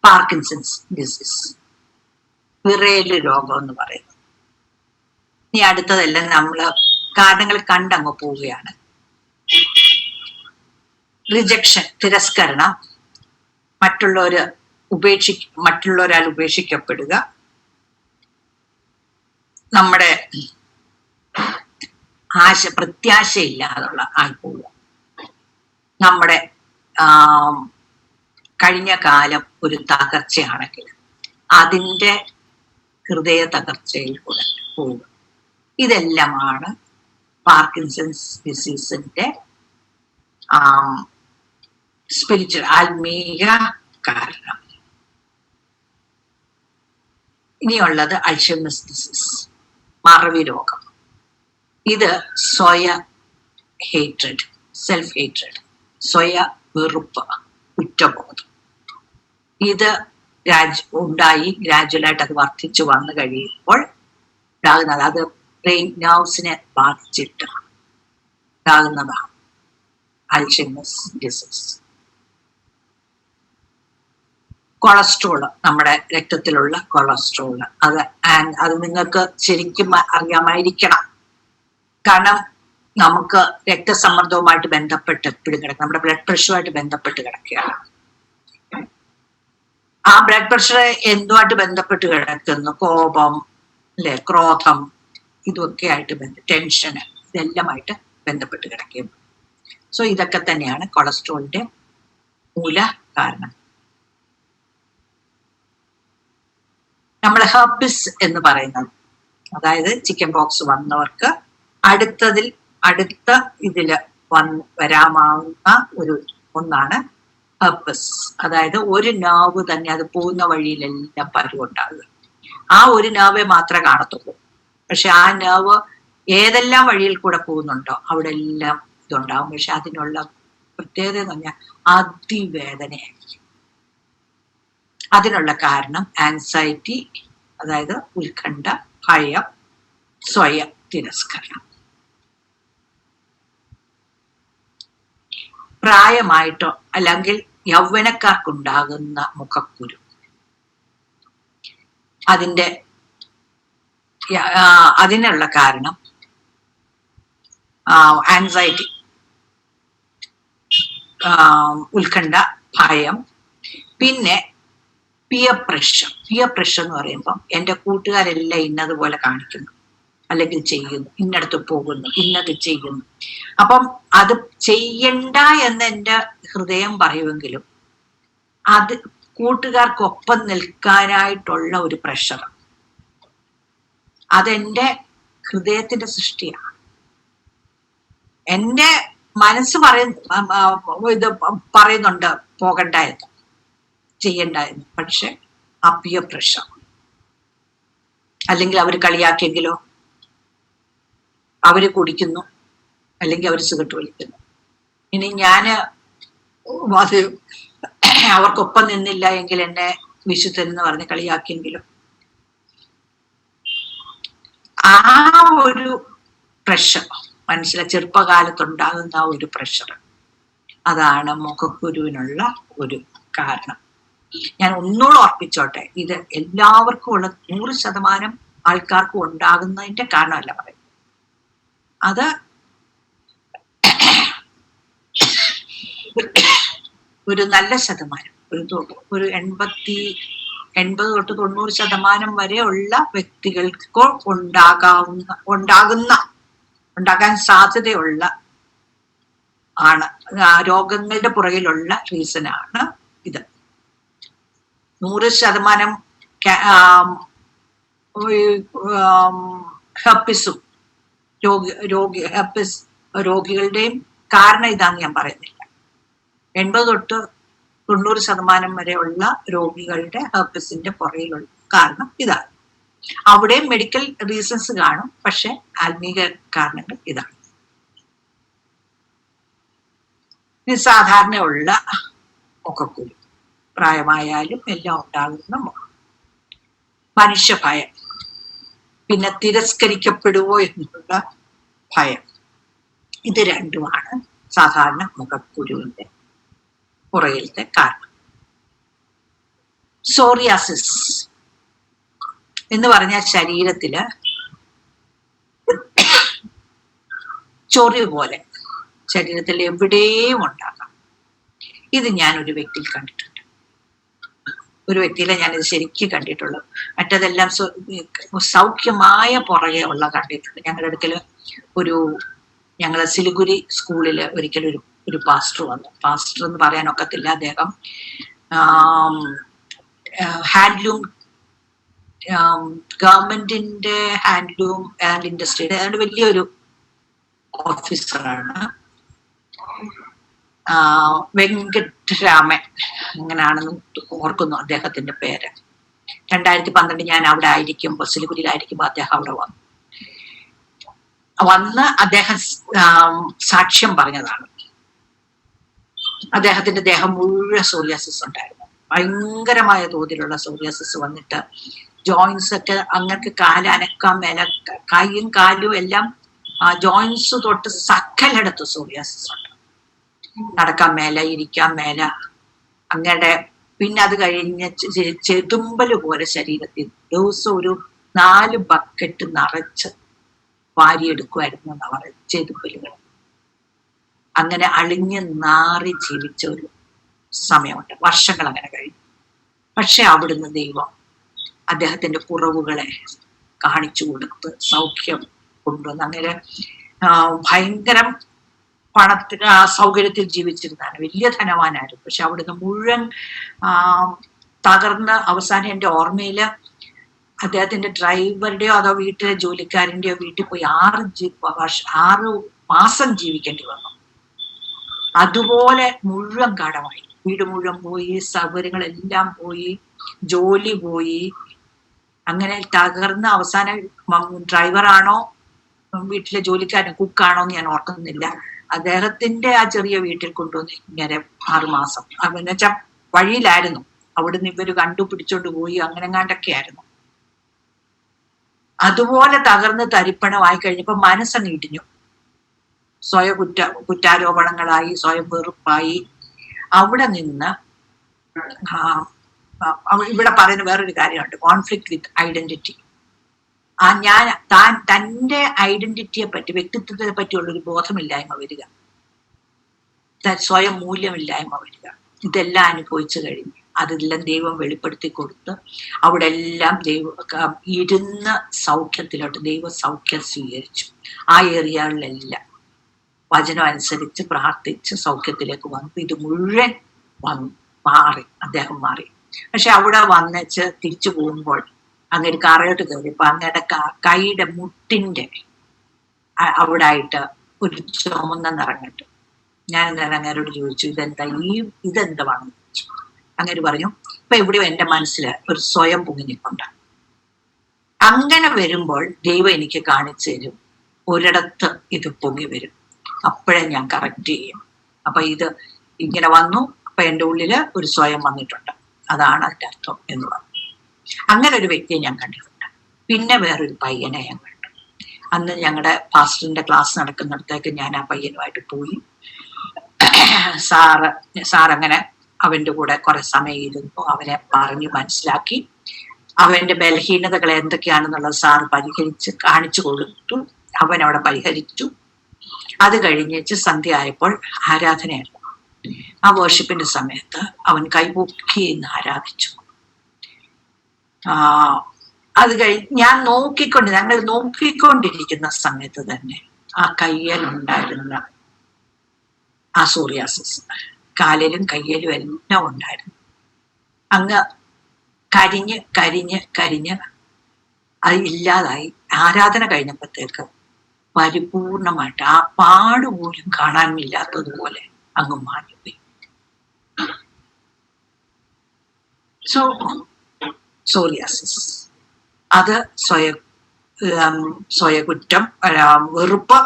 A: പാർക്കിൻസൺസ് ഡിസീസ്, വിറയല് രോഗം എന്ന് പറയുന്നത്. ഇനി അടുത്തതെല്ലാം നമ്മള് കാരണങ്ങൾ കണ്ടങ്ങ് പോവുകയാണ്. റിജക്ഷൻ, തിരസ്കരണം, മറ്റുള്ളവരാൽ ഉപേക്ഷിക്കപ്പെടുക, നമ്മുടെ പ്രത്യാശയില്ലാതുള്ള ആയിപ്പോവുക, നമ്മുടെ കഴിഞ്ഞ കാലം ഒരു തകർച്ചയാണെങ്കിൽ അതിൻ്റെ ഹൃദയ തകർച്ചയിൽ കൂടെ പോവുക. ഇതെല്ലാമാണ് പാർക്കിൻസൺസ് ഡിസീസിന്റെ സ്പിരിച്വൽ ആത്മീയ കാരണം. ഇനിയുള്ളത് അൽഷൈമേഴ്സ് ഡിസീസ്, മറവി രോഗം. ഇത് സ്വയ ഹേറ്റ്രഡ്, സെൽഫ് ഹേറ്റ്രഡ്, സ്വയ വെറുപ്പ്, കുറ്റബോധം. ഇത് ഉണ്ടായി ഗ്രാജുവലായിട്ട് അത് വർദ്ധിച്ചു വന്നു കഴിയുമ്പോൾ ഉണ്ടാകുന്നത്, അത് ബ്രെയിൻ നെർവ്സിനെ ബാധിച്ചിട്ട് ഉണ്ടാകുന്നതാണ് അൽഷൈമേഴ്സ് ഡിസീസ്. കൊളസ്ട്രോള്, നമ്മുടെ രക്തത്തിലുള്ള കൊളസ്ട്രോള്, അത് നിങ്ങൾക്ക് ശരിക്കും അറിയാമായിരിക്കണം. കാരണം നമുക്ക് രക്തസമ്മർദ്ദവുമായിട്ട് ബന്ധപ്പെട്ട് എപ്പോഴും കിടക്കും, നമ്മുടെ ബ്ലഡ് പ്രഷറുമായിട്ട് ബന്ധപ്പെട്ട് കിടക്കുകയാണ്. ആ ബ്ലഡ് പ്രഷർ എന്തുമായിട്ട് ബന്ധപ്പെട്ട് കിടക്കുന്നു? കോപം, അല്ലെ, ക്രോധം, ഇതൊക്കെ ആയിട്ട് ടെൻഷന്, ഇതെല്ലാമായിട്ട് ബന്ധപ്പെട്ട് കിടക്കും. സോ ഇതൊക്കെ തന്നെയാണ് കൊളസ്ട്രോളിന്റെ മൂല കാരണം. നമ്മൾ ഹെർപ്പിസ് എന്ന് പറയുന്നത്, അതായത് ചിക്കൻ പോക്സ് വന്നവർക്ക് അടുത്ത ഇതില് വരാമാവുന്ന ഒന്നാണ് ഹെർപ്പിസ്. അതായത് ഒരു nerve തന്നെ, അത് പോകുന്ന വഴിയിലെല്ലാം പരുവുണ്ടാകുക. ആ ഒരു nerve മാത്രമേ കാണത്തുള്ളൂ. പക്ഷെ ആ nerve ഏതെല്ലാം വഴിയിൽ കൂടെ പോകുന്നുണ്ടോ അവിടെ എല്ലാം ഇതുണ്ടാകും. പക്ഷെ അതിനുള്ള പ്രത്യേകത എന്ന് പറഞ്ഞാൽ അതിവേദനയായിരിക്കും. അതിനുള്ള കാരണം ആൻസൈറ്റി, അതായത് ഉത്കണ്ഠ, ഭയം, സ്വയം തിരസ്കരണം. പ്രായമായിട്ടോ അല്ലെങ്കിൽ യൗവനക്കാർക്കുണ്ടാകുന്ന മുഖക്കുരു, അതിനുള്ള കാരണം ആൻസൈറ്റി, ഉത്കണ്ഠ, ഭയം. പിന്നെ പിയർ പ്രഷർ. പിയർ പ്രഷർ എന്ന് പറയുമ്പം എൻ്റെ കൂട്ടുകാരെല്ലാം ഇന്നതുപോലെ കാണിക്കുന്നു, അല്ലെങ്കിൽ ചെയ്യുന്നു, ഇന്നടത്ത് പോകുന്നു, ഇന്നത് ചെയ്യുന്നു. അപ്പം അത് ചെയ്യണ്ട എന്ന് എൻ്റെ ഹൃദയം പറയുമെങ്കിലും അത് കൂട്ടുകാർക്കൊപ്പം നിൽക്കാനായിട്ടുള്ള ഒരു പ്രഷർ, അതെന്റെ ഹൃദയത്തിന്റെ സൃഷ്ടിയാണ്. എൻ്റെ മനസ്സ് ഇത് പറയുന്നുണ്ട് പോകണ്ടായിരുന്നു, ചെയ്യണ്ടായിരുന്നു. പക്ഷെ ആ പിയർ പ്രഷർ, അല്ലെങ്കിൽ അവർ കളിയാക്കിയെങ്കിലോ, അവര് കുടിക്കുന്നു, അല്ലെങ്കിൽ അവർ സിഗരറ്റ് വലിക്കുന്നു, ഇനി ഞാന് അത് അവർക്കൊപ്പം നിന്നില്ല എങ്കിൽ എന്നെ വിശുദ്ധൻ എന്ന് പറഞ്ഞ് കളിയാക്കിയെങ്കിലോ, ആ ഒരു പ്രഷർ ചെറുപ്പകാലത്തുണ്ടാകുന്ന ഒരു പ്രഷർ, അതാണ് മുഖക്കുരുവിനുള്ള ഒരു കാരണം. ഞാൻ ഒന്നുകൂടെ ഓർപ്പിച്ചോട്ടെ, ഇത് എല്ലാവർക്കും ഉള്ള 100% ആൾക്കാർക്കും ഉണ്ടാകുന്നതിന്റെ കാരണമല്ല പറയുന്നത്. അത് ഒരു നല്ല ശതമാനം, ഒരു 80 തൊട്ട് 90% വരെ ഉള്ള വ്യക്തികൾക്ക് ഉണ്ടാകാൻ സാധ്യതയുള്ള ആണ് രോഗങ്ങളുടെ പുറകിലുള്ള റീസണാണ് ഇത്. 100% ഹെർപ്പിസും ഹെർപ്പിസ് രോഗികളുടെയും കാരണം ഇതാന്ന് ഞാൻ പറയുന്നില്ല. 80 തൊട്ട് 90% വരെ ഉള്ള രോഗികളുടെ ഹെർപ്പിസിന്റെ പുറകിലുള്ള കാരണം ഇതാണ്. അവിടെ മെഡിക്കൽ റീസൺസ് കാണും, പക്ഷെ ആത്മീക കാരണങ്ങൾ ഇതാണ്. സാധാരണയുള്ള മുഖക്കുരു, പ്രായമായാലും എല്ലാം ഉണ്ടാകുന്ന മുഖം. മനുഷ്യഭയം, പിന്നെ തിരസ്കരിക്കപ്പെടുവോ എന്നുള്ള ഭയം. ഇത് രണ്ടുമാണ് സാധാരണ മുഖക്കുരുവിന്റെ പുറകിലത്തെ കാരണം. സോറിയാസിസ് എന്ന് പറഞ്ഞാൽ ശരീരത്തില് ചൊറി പോലെ ശരീരത്തിൽ എവിടെയും ഉണ്ടാകാം. ഇത് ഞാൻ ഒരു വ്യക്തിയിൽ കണ്ടിട്ടുണ്ട്. ഒരു വ്യക്തിയിലെ ഞാനിത് ശരിക്കും കണ്ടിട്ടുള്ളൂ. മറ്റതെല്ലാം സൗഖ്യമായ പുറകെ ഉള്ള കണ്ടിട്ടുണ്ട്. ഞങ്ങളുടെ അടുക്കൽ ഞങ്ങളെ സിലിഗുരി സ്കൂളില് ഒരിക്കലും ഒരു പാസ്റ്റർ വന്നു. പാസ്റ്റർ എന്ന് പറയാനൊക്കത്തില്ല, അദ്ദേഹം ഹാൻഡ്ലൂം ഗവൺമെന്റിന്റെ ഹാൻഡ്ലൂം ആൻഡ് ഇൻഡസ്ട്രിയുടെ അതുകൊണ്ട് വലിയൊരു ഓഫീസറാണ്. വെങ്കട്ടരാമൻ അങ്ങനെയാണെന്ന് ഓർക്കുന്നു അദ്ദേഹത്തിന്റെ പേര്. 2012 ഞാൻ അവിടെ ആയിരിക്കുമ്പോൾ, സിലിഗുരിയിലായിരിക്കുമ്പോൾ അദ്ദേഹം അവിടെ വന്ന് അദ്ദേഹം സാക്ഷ്യം പറഞ്ഞതാണ്. അദ്ദേഹത്തിന്റെ ദേഹം മുഴുവൻ സോറിയാസിസ് ഉണ്ടായിരുന്നു. ഭയങ്കരമായ തോതിലുള്ള സോറിയാസിസ് വന്നിട്ട് ജോയിന്റ്സ് ഒക്കെ അങ്ങക്ക് കാലനക്കാൻ മേല, കൈയും കാലും എല്ലാം ജോയിന്റ്സ് തൊട്ട് സക്കലെടുത്ത് സോറിയാസിസ് ഉണ്ട്. നടക്കാൻ മേല, ഇരിക്കാൻ മേല, അങ്ങനെ. പിന്നെ അത് കഴിഞ്ഞ് ചെതുമ്പല് പോലെ ശരീരത്തിൽ ദിവസം ഒരു 4 ബക്കറ്റ് നിറച്ച് വാരിയെടുക്കുമായിരുന്നു എന്നാ പറയുന്നത്, ചെതുമ്പലുകൾ. അങ്ങനെ അളിഞ്ഞ് നാറി ജീവിച്ച ഒരു സമയമുണ്ട്. വർഷങ്ങൾ അങ്ങനെ കഴിഞ്ഞു. പക്ഷെ അവിടുന്ന് ദൈവം അദ്ദേഹത്തിന്റെ കുറവുകളെ കാണിച്ചു കൊടുത്ത് സൗഖ്യം കൊണ്ടുവന്ന്. അങ്ങനെ ഭയങ്കരം പണത്തിന് സൗകര്യത്തിൽ ജീവിച്ചിരുന്നാണ്, വലിയ ധനവാനായിരുന്നു. പക്ഷെ അവിടുന്ന് മുഴുവൻ തകർന്ന് അവസാനം എൻ്റെ ഓർമ്മയില് അദ്ദേഹത്തിന്റെ ഡ്രൈവറുടെയോ അതോ വീട്ടിലെ ജോലിക്കാരൻ്റെയോ വീട്ടിൽ പോയി 6 മാസം ജീവിക്കേണ്ടി വന്നു. അതുപോലെ മുഴുവൻ കടമായി, വീട് മുഴുവൻ പോയി, സൗകര്യങ്ങളെല്ലാം പോയി, ജോലി പോയി. അങ്ങനെ തകർന്ന് അവസാനം ഡ്രൈവറാണോ വീട്ടിലെ ജോലിക്കാരൻ, കുക്കാണോ എന്ന് ഞാൻ ഓർക്കുന്നില്ല, അദ്ദേഹത്തിന്റെ ആ ചെറിയ വീട്ടിൽ കൊണ്ടുവന്ന് ഇങ്ങനെ 6 മാസം എന്നുവെച്ചാൽ വഴിയിലായിരുന്നു. അവിടുന്ന് ഇവര് കണ്ടുപിടിച്ചോണ്ട് പോയി, അങ്ങനെങ്ങാണ്ടൊക്കെ ആയിരുന്നു. അതുപോലെ തകർന്ന് തരിപ്പണമായി കഴിഞ്ഞപ്പോ മനസ്സങ്ങ് ഇടിഞ്ഞു. സ്വയം കുറ്റാരോപണങ്ങളായി, സ്വയം വെറുപ്പായി. അവിടെ നിന്ന് ഇവിടെ പറയുന്ന വേറൊരു കാര്യമുണ്ട്, കോൺഫ്ലിക്ട് വിത്ത് ഐഡന്റിറ്റി. തന്റെ ഐഡന്റിറ്റിയെ പറ്റി, വ്യക്തിത്വത്തെ പറ്റിയുള്ളൊരു ബോധമില്ലായ്മ വരിക, സ്വയം മൂല്യമില്ലായ്മ വരിക. ഇതെല്ലാം അനുഭവിച്ചു കഴിഞ്ഞ് അതെല്ലാം ദൈവം വെളിപ്പെടുത്തി കൊടുത്ത് അവിടെ എല്ലാം ഇരുന്ന് സൗഖ്യത്തിലോട്ട് ദൈവ സൗഖ്യം സ്വീകരിച്ചു. ആ ഏരിയകളിലെല്ലാം വചനം അനുസരിച്ച് പ്രാർത്ഥിച്ച് സൗഖ്യത്തിലേക്ക് വന്നു. ഇത് മുഴുവൻ മാറി, അദ്ദേഹം മാറി. പക്ഷെ അവിടെ വന്നിച്ച് തിരിച്ചു പോകുമ്പോൾ അങ്ങയുടെ കറയോട്ട് കയറിയപ്പോ അങ്ങയുടെ കൈയുടെ മുട്ടിന്റെ അവിടെ ആയിട്ട് ഒരു ചുമന്ന നിറങ്ങിട്ട്. ഞാൻ എന്തായാലും അങ്ങേരോട് ചോദിച്ചു, ഇതെന്താണെന്ന് ചോദിച്ചു. അങ്ങനെ പറഞ്ഞു, ഇപ്പൊ എവിടെയോ എന്റെ മനസ്സിൽ ഒരു സ്വയം പൊങ്ങി നിൽപ്പുണ്ട്. അങ്ങനെ വരുമ്പോൾ ദൈവം എനിക്ക് കാണിച്ചു തരും, ഒരിടത്ത് ഇത് പൊങ്ങി വരും, അപ്പോഴേ ഞാൻ കറക്റ്റ് ചെയ്യും. അപ്പൊ ഇത് ഇങ്ങനെ വന്നു, അപ്പൊ എൻ്റെ ഉള്ളില് ഒരു സ്വയം വന്നിട്ടുണ്ട്, അതാണ് അതിന്റെ അർത്ഥം എന്ന് പറഞ്ഞു. അങ്ങനെ ഒരു വ്യക്തിയെ ഞാൻ കണ്ടിട്ടുണ്ട്. പിന്നെ വേറൊരു പയ്യനെ ഞാൻ കണ്ടു. അന്ന് ഞങ്ങളുടെ പാസ്റ്ററിന്റെ ക്ലാസ് നടക്കുന്നിടത്തേക്ക് ഞാൻ ആ പയ്യനുമായിട്ട് പോയി. സാർ അങ്ങനെ അവന്റെ കൂടെ കുറെ സമയം ഇരുന്നു, അവനെ പറഞ്ഞു മനസ്സിലാക്കി. അവന്റെ ബലഹീനതകൾ എന്തൊക്കെയാണെന്നുള്ളത് സാർ കാണിച്ചു കൊടുത്തു. അവൻ അവിടെ പരിഹരിച്ചു. അത് കഴിഞ്ഞിട്ട് സന്ധ്യ ആയപ്പോൾ ആരാധനയായിരുന്നു. ആ വർഷിപ്പിന്റെ സമയത്ത് അവൻ കൈപൊക്കി എന്ന് ആരാധിച്ചു. അത് ഞങ്ങൾ നോക്കിക്കൊണ്ടിരിക്കുന്ന സമയത്ത് തന്നെ ആ കയ്യലുണ്ടായിരുന്ന ആ സോറിയാസിസ് കാലിലും കയ്യിലും എല്ലാം ഉണ്ടായിരുന്നു. അങ്ങ് കരിഞ്ഞ് കരിഞ്ഞ് കരിഞ്ഞ് അത് ഇല്ലാതായി. ആരാധന കഴിഞ്ഞപ്പോഴത്തേക്ക് പരിപൂർണമായിട്ട് ആ പാട് പോലും കാണാനില്ലാത്തതുപോലെ അങ്ങ് മാറിപ്പോയി. സോറിയാസിസ് അത് സ്വയകുറ്റം, വെറുപ്പ്,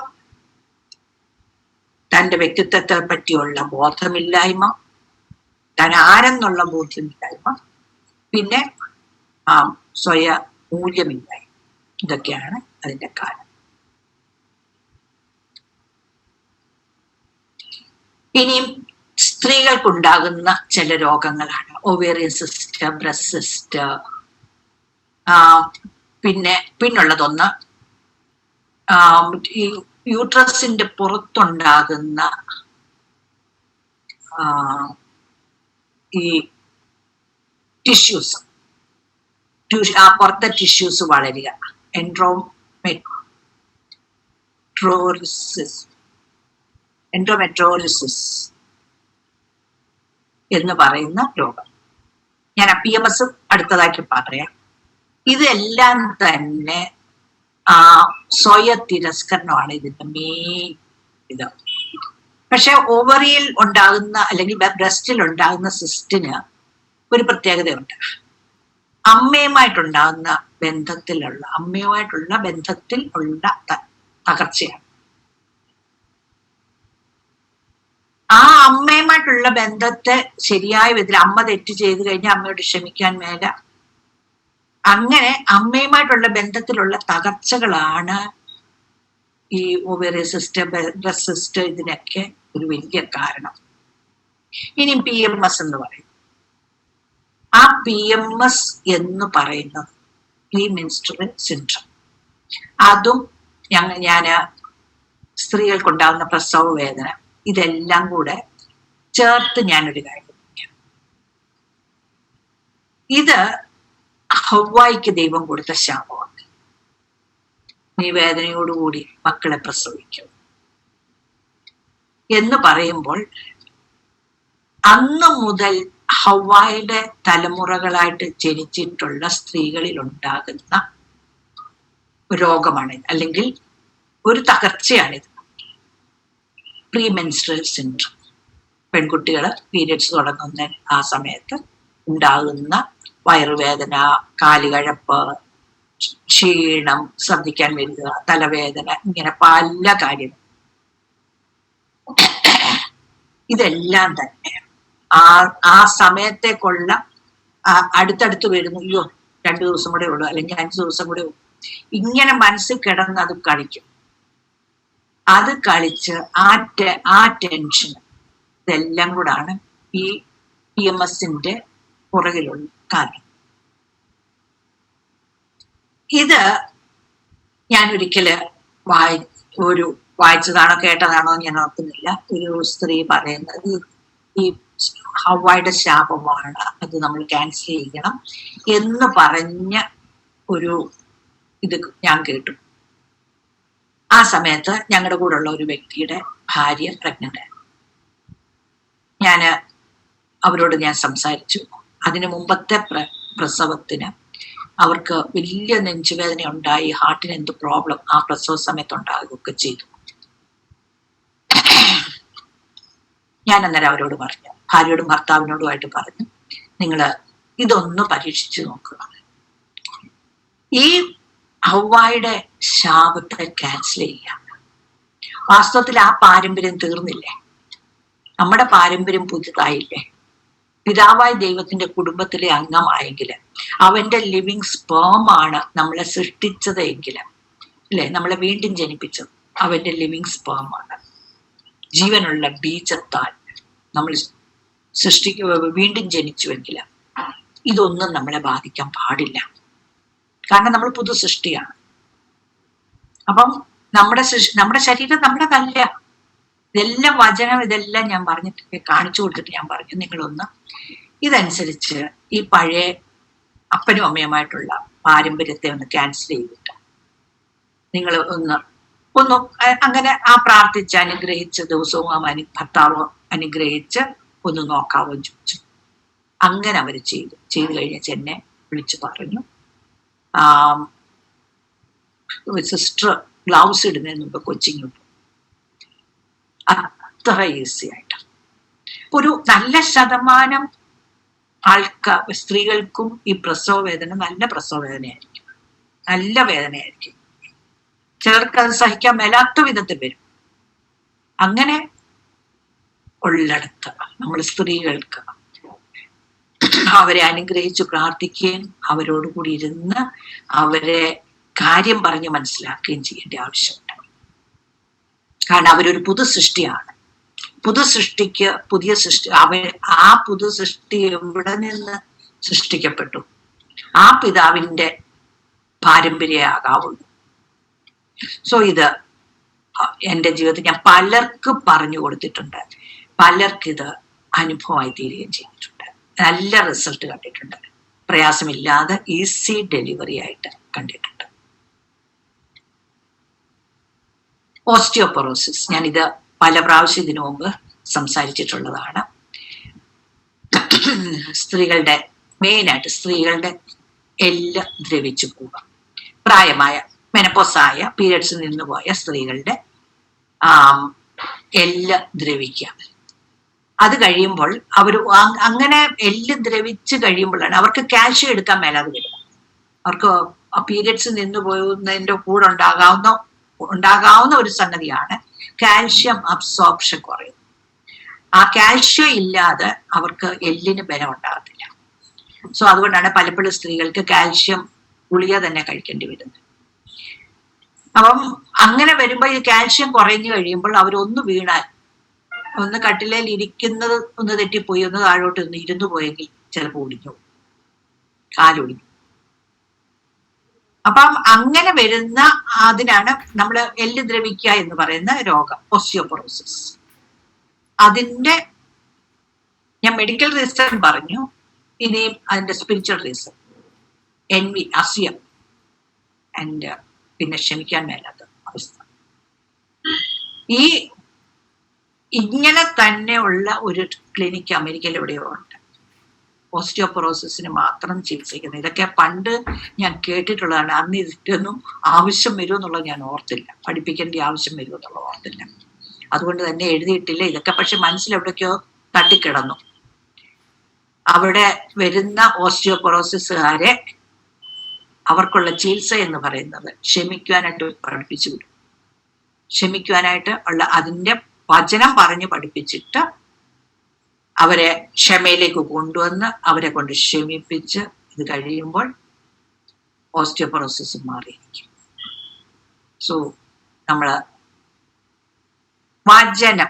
A: തന്റെ വ്യക്തിത്വത്തെ പറ്റിയുള്ള ബോധമില്ലായ്മ, താൻ ആരെന്നുള്ള ബോധ്യമില്ലായ്മ, പിന്നെ സ്വയ മൂല്യമില്ലായ്മ. ഇതൊക്കെയാണ് അതിന്റെ കാരണം. ഇനിയും സ്ത്രീകൾക്കുണ്ടാകുന്ന ചില രോഗങ്ങളാണ് ഒവേറിയൻ സിസ്റ്റർ, ബ്രസ്റ്റ് സിസ്റ്റർ. പിന്നുള്ളതൊന്ന് ഈ യൂട്രസിന്റെ പുറത്തുണ്ടാകുന്ന ഈ ടിഷ്യൂസ്, പുറത്തെ ടിഷ്യൂസ് വളരുക, എൻഡോമെട്രോളിസിസ് എന്ന് പറയുന്ന രോഗം. ഞാൻ PMS അടുത്തതായിട്ട് പറയാം. ഇതെല്ലാം തന്നെ സ്വയ തിരസ്കരണമാണ് ഇതിന്റെ മെയിൻ ഇത്. പക്ഷെ ഓവറിയിൽ ഉണ്ടാകുന്ന അല്ലെങ്കിൽ ബ്രസ്റ്റിൽ ഉണ്ടാകുന്ന സിസ്റ്റിന് ഒരു പ്രത്യേകതയുണ്ട്. അമ്മയുമായിട്ടുണ്ടാകുന്ന ബന്ധത്തിൽ ഉള്ള തകർച്ചയാണ്. ആ അമ്മയുമായിട്ടുള്ള ബന്ധത്തെ ശരിയായ വിധത്തിൽ അമ്മ തെറ്റ് ചെയ്തു കഴിഞ്ഞാൽ അമ്മയോട് ക്ഷമിക്കാൻ മേല. അങ്ങനെ അമ്മയുമായിട്ടുള്ള ബന്ധത്തിലുള്ള തകർച്ചകളാണ് ഈ ഓവേറിയൻ സിസ്റ്റം, ബ്രസ്റ്റ് സിസ്റ്റം, ഇതിനൊക്കെ ഒരു വലിയ കാരണം. ഇനി PMS എന്ന് പറയും. ആ PMS എന്ന് പറയുന്നത് പ്രീ മെൻസ്ട്രുവൽ സിൻഡ്രം. അതും ഞാൻ സ്ത്രീകൾക്കുണ്ടാകുന്ന പ്രസവ വേദന, ഇതെല്ലാം കൂടെ ചേർത്ത് ഞാനൊരു കാര്യം പറയാം. ഇത് ഹവ്വായിക്ക് ദൈവം കൊടുത്ത ശാപമാണ്. നീ വേദനയോടുകൂടി മക്കളെ പ്രസവിക്കും എന്ന് പറയുമ്പോൾ അന്ന് മുതൽ ഹവ്വായുടെ തലമുറകളായിട്ട് ജനിച്ചിട്ടുള്ള സ്ത്രീകളിൽ ഉണ്ടാകുന്ന രോഗമാണിത്, അല്ലെങ്കിൽ ഒരു തകർച്ചയാണിത്. Premenstrual syndrome. പെൺകുട്ടികൾ പീരിയഡ്സ് തുടങ്ങുന്ന ആ സമയത്ത് ഉണ്ടാകുന്ന വയറുവേദന, കാലുകഴപ്പ്, ക്ഷീണം, ശ്രദ്ധിക്കാൻ വരിക, തലവേദന, ഇങ്ങനെ പല കാര്യങ്ങൾ. ഇതെല്ലാം തന്നെ ആ സമയത്തേക്കുള്ള അടുത്തടുത്ത് വരുന്നു. അയ്യോ 2 ദിവസം കൂടെ ഉള്ളൂ, അല്ലെങ്കിൽ 5 ദിവസം കൂടെ ഉള്ളൂ, ഇങ്ങനെ മനസ്സിൽ കിടന്ന് അത് കളിക്കും. അത് കളിച്ച് ആ ടെൻഷൻ, ഇതെല്ലാം കൂടാണ് ഈ PMSന്റെ പുറകിലുള്ള കാരണം. ഇത് ഞാൻ ഒരിക്കല് വായിച്ചതാണോ കേട്ടതാണോ ഞാൻ ഓർക്കുന്നില്ല. ഒരു സ്ത്രീ പറയുന്നത് ഈ ഹവ്വായുടെ ശാപമാണ്, അത് നമ്മൾ ക്യാൻസൽ ചെയ്യണം എന്ന് പറഞ്ഞ ഒരു ഇത് ഞാൻ കേട്ടു. ആ സമയത്ത് ഞങ്ങളുടെ കൂടെ ഉള്ള ഒരു വ്യക്തിയുടെ ഭാര്യ പ്രഗ്നന്റ് ആയിരുന്നു. അവരോട് ഞാൻ സംസാരിച്ചു. അതിന് മുമ്പത്തെ പ്രസവത്തിന് അവർക്ക് വലിയ നെഞ്ചുവേദന ഉണ്ടായി, ഹാർട്ടിന് എന്ത് പ്രോബ്ലം ആ പ്രസവ സമയത്ത് ഉണ്ടാകുകയൊക്കെ ചെയ്തു. ഞാൻ അന്നേരം അവരോട് പറഞ്ഞു, ഭാര്യയോടും ഭർത്താവിനോടുമായിട്ട് പറഞ്ഞു, നിങ്ങൾ ഇതൊന്ന് പരീക്ഷിച്ചു നോക്കുക. ഈ ഹവ്വായുടെ ശാപത്തെ ക്യാൻസൽ ചെയ്യാം. വാസ്തവത്തിൽ ആ പാരമ്പര്യം തീർന്നില്ലേ? നമ്മുടെ പാരമ്പര്യം പുതുതായില്ലേ? പിതാവായ ദൈവത്തിന്റെ കുടുംബത്തിലെ അംഗമായെങ്കിൽ, അവന്റെ ലിവിങ് സ്പേമാണ് നമ്മളെ സൃഷ്ടിച്ചതെങ്കിൽ, അല്ലെ, നമ്മളെ വീണ്ടും ജനിപ്പിച്ചത് അവന്റെ ലിവിങ് സ്പേമാണ്. ജീവനുള്ള ബീജത്താൽ നമ്മൾ വീണ്ടും ജനിച്ചുവെങ്കിൽ ഇതൊന്നും നമ്മളെ ബാധിക്കാൻ പാടില്ല. കാരണം നമ്മൾ പുതു സൃഷ്ടിയാണ്. അപ്പം നമ്മുടെ ശരീരം നമ്മുടെതല്ല. ഇതെല്ലാം വചനം, ഇതെല്ലാം ഞാൻ പറഞ്ഞിട്ട് കാണിച്ചു കൊടുത്തിട്ട് ഞാൻ പറഞ്ഞു, നിങ്ങളൊന്ന് ഇതനുസരിച്ച് ഈ പഴയ അപ്പനും അമ്മയുമായിട്ടുള്ള പാരമ്പര്യത്തെ ഒന്ന് ക്യാൻസൽ ചെയ്തിട്ട് നിങ്ങൾ ഒന്ന് അങ്ങനെ ആ പ്രാർത്ഥിച്ച് അനുഗ്രഹിച്ച് ദിവസവും ഭർത്താവ് അനുഗ്രഹിച്ച് ഒന്ന് നോക്കാവോ ചോദിച്ചു. അങ്ങനെ അവർ ചെയ്തു കഴിഞ്ഞ എന്നെ വിളിച്ചു പറഞ്ഞു, സിസ്റ്റർ ഗ്ലൗസ് ഇടുന്നതിന് മുമ്പ് കൊച്ചിങ് കിട്ടും. അത്ര ഈസി ആയിട്ട് ഒരു നല്ല ശതമാനം സ്ത്രീകൾക്കും ഈ പ്രസവ വേദന നല്ല പ്രസവ വേദനയായിരിക്കും, നല്ല വേദനയായിരിക്കും. ചിലർക്ക് അത് സഹിക്കാൻ മേലാത്ത വിധത്തിൽ വരും. അങ്ങനെ ഉള്ളിടത്ത് നമ്മൾ സ്ത്രീകൾക്ക് അവരെ അനുഗ്രഹിച്ചു പ്രാർത്ഥിക്കുകയും അവരോടുകൂടി ഇരുന്ന് അവരെ കാര്യം പറഞ്ഞ് മനസ്സിലാക്കുകയും ചെയ്യേണ്ട ആവശ്യമുണ്ട്. കാരണം അവരൊരു പുതു സൃഷ്ടിയാണ്. പുതു സൃഷ്ടിക്ക് പുതിയ സൃഷ്ടി, ആ പുതു സൃഷ്ടി എവിടെ നിന്ന് സൃഷ്ടിക്കപ്പെട്ടു? ആ പിതാവിന്റെ പാരമ്പര്യമാകാവുള്ളൂ. സോ ഇത് എൻ്റെ ജീവിതത്തിൽ ഞാൻ പലർക്കും പറഞ്ഞു കൊടുത്തിട്ടുണ്ട്, പലർക്കിത് അനുഭവമായി തീരുകയും ചെയ്തിട്ടുണ്ട്. നല്ല റിസൾട്ട് കണ്ടിട്ടുണ്ട്, പ്രയാസമില്ലാതെ ഈസി ഡെലിവറി ആയിട്ട് കണ്ടിട്ടുണ്ട്. ഓസ്റ്റിയോപൊറോസിസ്, ഞാനിത് പല പ്രാവശ്യം ഇതിനു മുമ്പ് സംസാരിച്ചിട്ടുള്ളതാണ്. മെയിനായിട്ട് സ്ത്രീകളുടെ എല്ലാം ദ്രവിച്ചു പോവുക. പ്രായമായ മെനപ്പോസായ പീരിയഡ്സ് നിന്നുപോയ സ്ത്രീകളുടെ എല്ല് ദ്രവിക്കുക. അത് കഴിയുമ്പോൾ അവർ അങ്ങനെ എല്ല് ദ്രവിച്ച് കഴിയുമ്പോഴാണ് അവർക്ക് കാൽഷ്യം എടുക്കാൻ മേലാതെ വരിക. അവർക്ക് പീരിയഡ്സ് നിന്ന് പോകുന്നതിൻ്റെ കൂടെ ഉണ്ടാകാവുന്ന ഒരു സംഗതിയാണ് കാൽഷ്യം അബ്സോർപ്ഷൻ കുറയും. ആ കാൽഷ്യം ഇല്ലാതെ അവർക്ക് എല്ലിന് ബലം ഉണ്ടാകത്തില്ല. സോ അതുകൊണ്ടാണ് പലപ്പോഴും സ്ത്രീകൾക്ക് കാൽഷ്യം ഗുളിക തന്നെ കഴിക്കേണ്ടി വരുന്നത്. അപ്പം അങ്ങനെ വരുമ്പോൾ ഈ കാൽഷ്യം കുറഞ്ഞു കഴിയുമ്പോൾ അവരൊന്ന് വീണാൽ, ഒന്ന് കട്ടിലേൽ ഇരിക്കുന്നത് ഒന്ന് തെറ്റിപ്പോയി, ഒന്ന് താഴോട്ട് ഒന്ന് ഇരുന്നു പോയെങ്കിൽ ചിലപ്പോൾ ഒടിഞ്ഞു, കാലൊടിഞ്ഞു. അപ്പം അങ്ങനെ വരുന്ന അതിനാണ് നമ്മൾ എല്ല് ദ്രവിക്കുക എന്ന് പറയുന്ന രോഗം, ഓസ്റ്റിയോപൊറോസിസ്. അതിന്റെ ഞാൻ മെഡിക്കൽ റീസൺ പറഞ്ഞു, ഇനിയും അതിന്റെ സ്പിരിച്വൽ റീസൺ envy, അസൂയം ആൻഡ് പിന്നെ ക്ഷമിക്കാൻ മേലാത്ത അവസ്ഥ. ഈ ഇങ്ങനെ തന്നെയുള്ള ഒരു ക്ലിനിക്ക് അമേരിക്കയിൽ എവിടെയോ ഉണ്ട്, ഓസ്റ്റിയോപൊറോസിസിന് മാത്രം ചികിത്സിക്കുന്നത്. ഇതൊക്കെ പണ്ട് ഞാൻ കേട്ടിട്ടുള്ളതാണ്. അന്ന് ഇതിനൊന്നും ആവശ്യം വരുമെന്നുള്ളത് ഞാൻ ഓർത്തില്ല, പഠിപ്പിക്കേണ്ട ആവശ്യം വരുമെന്നുള്ളത് ഓർത്തില്ല. അതുകൊണ്ട് തന്നെ എഴുതിയിട്ടില്ല ഇതൊക്കെ. പക്ഷെ മനസ്സിലെവിടേക്കോ തട്ടിക്കിടന്നു. അവിടെ വരുന്ന ഓസ്റ്റിയോപൊറോസിസുകാരെ അവർക്കുള്ള ചികിത്സ എന്ന് പറയുന്നത് ക്ഷമിക്കുവാനായിട്ട് പഠിപ്പിച്ചു വിടും. ക്ഷമിക്കുവാനായിട്ട് ഉള്ള അതിൻ്റെ വചനം പറഞ്ഞ് പഠിപ്പിച്ചിട്ട് അവരെ ക്ഷമയിലേക്ക് കൊണ്ടുവന്ന് അവരെ കൊണ്ട് ക്ഷമിപ്പിച്ച് ഇത് കഴിയുമ്പോൾ ഓസ്റ്റിയോപൊറോസിസ് മാറിയിരിക്കും. സോ നമ്മൾ വചനം,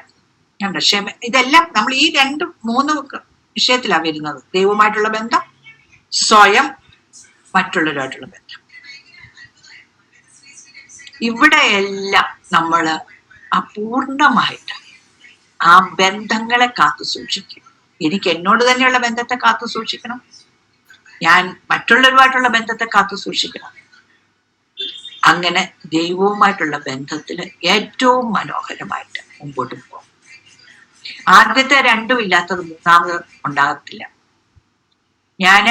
A: ക്ഷമ, ഇതെല്ലാം നമ്മൾ ഈ 2-3 വിഷയത്തിലാണ് വരുന്നത്. ദൈവവുമായിട്ടുള്ള ബന്ധം, സ്വയം, മറ്റുള്ളവരുമായിട്ടുള്ള ബന്ധം. ഇവിടെയെല്ലാം നമ്മൾ അപൂർണമായിട്ട് ആ ബന്ധങ്ങളെ കാത്തു സൂക്ഷിക്കും. എനിക്ക് എന്നോട് തന്നെയുള്ള ബന്ധത്തെ കാത്തു സൂക്ഷിക്കണം, ഞാൻ മറ്റുള്ളവരുമായിട്ടുള്ള ബന്ധത്തെ കാത്തു സൂക്ഷിക്കണം. അങ്ങനെ ദൈവവുമായിട്ടുള്ള ബന്ധത്തിൽ ഏറ്റവും മനോഹരമായിട്ട് മുമ്പോട്ട് പോകും. ആദ്യത്തെ 2 ഇല്ലാത്തത് 3ാമത് ഉണ്ടാകത്തില്ല. ഞാൻ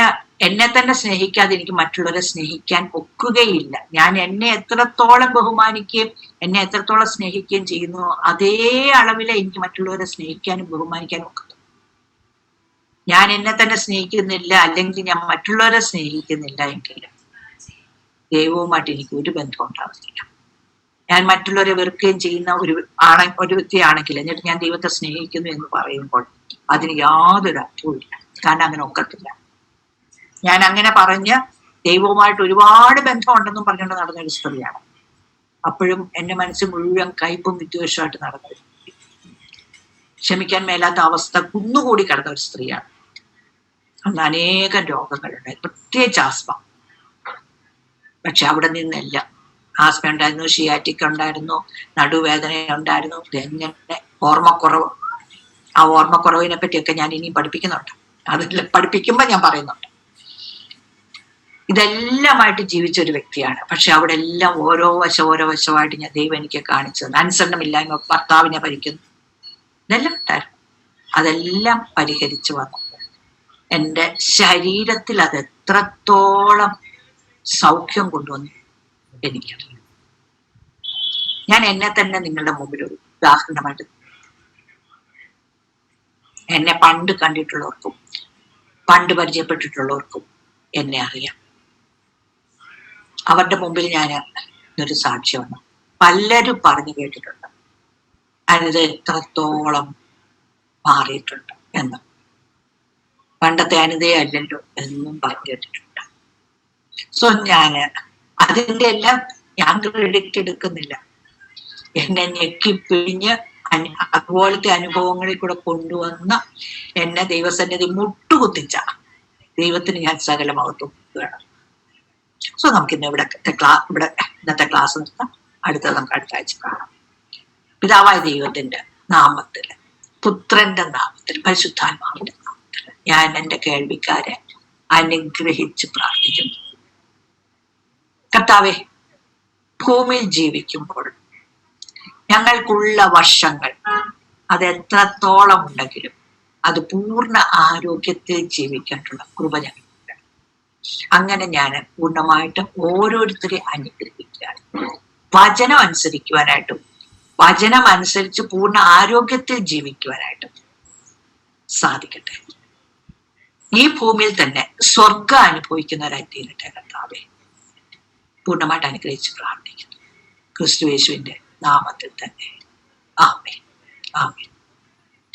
A: എന്നെ തന്നെ സ്നേഹിക്കാതെ എനിക്ക് മറ്റുള്ളവരെ സ്നേഹിക്കാൻ ഒക്കുകയില്ല. ഞാൻ എന്നെ എത്രത്തോളം ബഹുമാനിക്കുകയും എന്നെ എത്രത്തോളം സ്നേഹിക്കുകയും ചെയ്യുന്നു, അതേ അളവിൽ എനിക്ക് മറ്റുള്ളവരെ സ്നേഹിക്കാനും ബഹുമാനിക്കാനും ഒക്കത്തുള്ളൂ. ഞാൻ എന്നെ തന്നെ സ്നേഹിക്കുന്നില്ല, അല്ലെങ്കിൽ ഞാൻ മറ്റുള്ളവരെ സ്നേഹിക്കുന്നില്ല എങ്കിൽ ദൈവവുമായിട്ട് എനിക്ക് ഒരു ബന്ധം ഉണ്ടാകത്തില്ല. ഞാൻ മറ്റുള്ളവരെ വെറുക്കുകയും ചെയ്യുന്ന ഒരു വ്യക്തിയാണെങ്കിൽ എന്നിട്ട് ഞാൻ ദൈവത്തെ സ്നേഹിക്കുന്നു എന്ന് പറയുമ്പോൾ അതിന് യാതൊരു അർത്ഥവും ഇല്ല. കാരണം അങ്ങനെ ഒക്കത്തില്ല. ഞാൻ അങ്ങനെ പറഞ്ഞ് ദൈവവുമായിട്ട് ഒരുപാട് ബന്ധമുണ്ടെന്നും പറഞ്ഞുകൊണ്ട് നടന്നൊരു സ്ത്രീയാണ്. അപ്പോഴും എൻ്റെ മനസ്സ് മുഴുവൻ കയ്പും വിദ്വേഷമായിട്ട് നടന്നത്, ക്ഷമിക്കാൻ മേലാത്ത അവസ്ഥ കുന്നുകൂടി കിടന്ന ഒരു സ്ത്രീയാണ്. അന്ന് അനേകം രോഗങ്ങളുണ്ടായി, പ്രത്യേകിച്ച് ആസ്മ. പക്ഷെ അവിടെ നിന്നല്ല, ആസ്മ ഉണ്ടായിരുന്നു, ഷിയാറ്റിക് ഉണ്ടായിരുന്നു, നടുവേദന ഉണ്ടായിരുന്നു, എങ്ങനെ ഓർമ്മക്കുറവ്. ആ ഓർമ്മക്കുറവിനെ പറ്റിയൊക്കെ ഞാൻ ഇനിയും പഠിപ്പിക്കുന്നുണ്ട്. അതിൽ പഠിപ്പിക്കുമ്പോൾ ഞാൻ പറയുന്നുണ്ട്. ഇതെല്ലാമായിട്ട് ജീവിച്ച ഒരു വ്യക്തിയാണ്. പക്ഷെ അവിടെ എല്ലാം ഓരോ വശമായിട്ട് ഞാൻ ദൈവം എനിക്ക് കാണിച്ചത്. അനുസരണമില്ലായ്മ, ഭർത്താവിനെ ഭരിക്കുന്നു, ഇതെല്ലാം ഉണ്ടായിരുന്നു. അതെല്ലാം പരിഹരിച്ചു വന്നു. എൻ്റെ ശരീരത്തിൽ അത് എത്രത്തോളം സൗഖ്യം കൊണ്ടുവന്നു എനിക്കറിയാം. ഞാൻ എന്നെ തന്നെ നിങ്ങളുടെ മുമ്പിൽ ഒരു ഉദാഹരണമായിട്ട്, എന്നെ പണ്ട് കണ്ടിട്ടുള്ളവർക്കും പണ്ട് പരിചയപ്പെട്ടിട്ടുള്ളവർക്കും എന്നെ അറിയാം. അവരുടെ മുമ്പിൽ ഞാൻ ഒരു സാക്ഷ്യമാണ്. പലരും പറഞ്ഞു കേട്ടിട്ടുണ്ട് അനിത എത്രത്തോളം മാറിയിട്ടുണ്ട് എന്ന്. പണ്ടത്തെ അനിതയെ അല്ലല്ലോ എന്നും പറഞ്ഞു കേട്ടിട്ടുണ്ട്. സോ ഞാൻ അതിൻ്റെ എല്ലാം ഞാൻ ക്രെഡിറ്റ് എടുക്കുന്നില്ല. എന്നെ ഞെക്കിപ്പിഴിഞ്ഞ് അതുപോലത്തെ അനുഭവങ്ങളിൽ കൂടെ കൊണ്ടുവന്ന് എന്നെ ദൈവസന്നിധി മുട്ടുകുത്തിച്ച ദൈവത്തിന് ഞാൻ സകല മഹത്വം വേണം. സോ നമുക്കിന്ന് ഇന്നത്തെ ക്ലാസ് നിർത്താം. അടുത്തത് നമുക്ക് അടുത്ത ആഴ്ച കാണാം. പിതാവായ ദൈവത്തിന്റെ നാമത്തിൽ, പുത്രന്റെ നാമത്തിൽ, പരിശുദ്ധാത്മാവിന്റെ നാമത്തിൽ ഞാൻ എൻ്റെ കേൾവിക്കാരെ അനുഗ്രഹിച്ച് പ്രാർത്ഥിക്കുന്നു. കർത്താവേ, ഭൂമിയിൽ ജീവിക്കുമ്പോൾ ഞങ്ങൾക്കുള്ള വർഷങ്ങൾ അത് എത്രത്തോളം ഉണ്ടെങ്കിലും അത് പൂർണ്ണ ആരോഗ്യത്തിൽ ജീവിക്കാനുള്ള കൃപ ഞങ്ങൾക്ക് അങ്ങനെ ഞാൻ പൂർണ്ണമായിട്ട് ഓരോരുത്തരെ അനുഗ്രഹിക്കുകയാണ്. വചനം അനുസരിക്കുവാനായിട്ടും വചനം അനുസരിച്ച് പൂർണ്ണ ആരോഗ്യത്തിൽ ജീവിക്കുവാനായിട്ടും സാധിക്കട്ടെ. ഈ ഭൂമിയിൽ തന്നെ സ്വർഗം അനുഭവിക്കുന്നവരായി തീരട്ടെ കർത്താവേ. പൂർണ്ണമായിട്ട് അനുഗ്രഹിച്ച് പ്രാർത്ഥിക്കുന്നു ക്രിസ്തു യേശുവിന്റെ നാമത്തിൽ തന്നെ. ആമേൻ. ആമേൻ.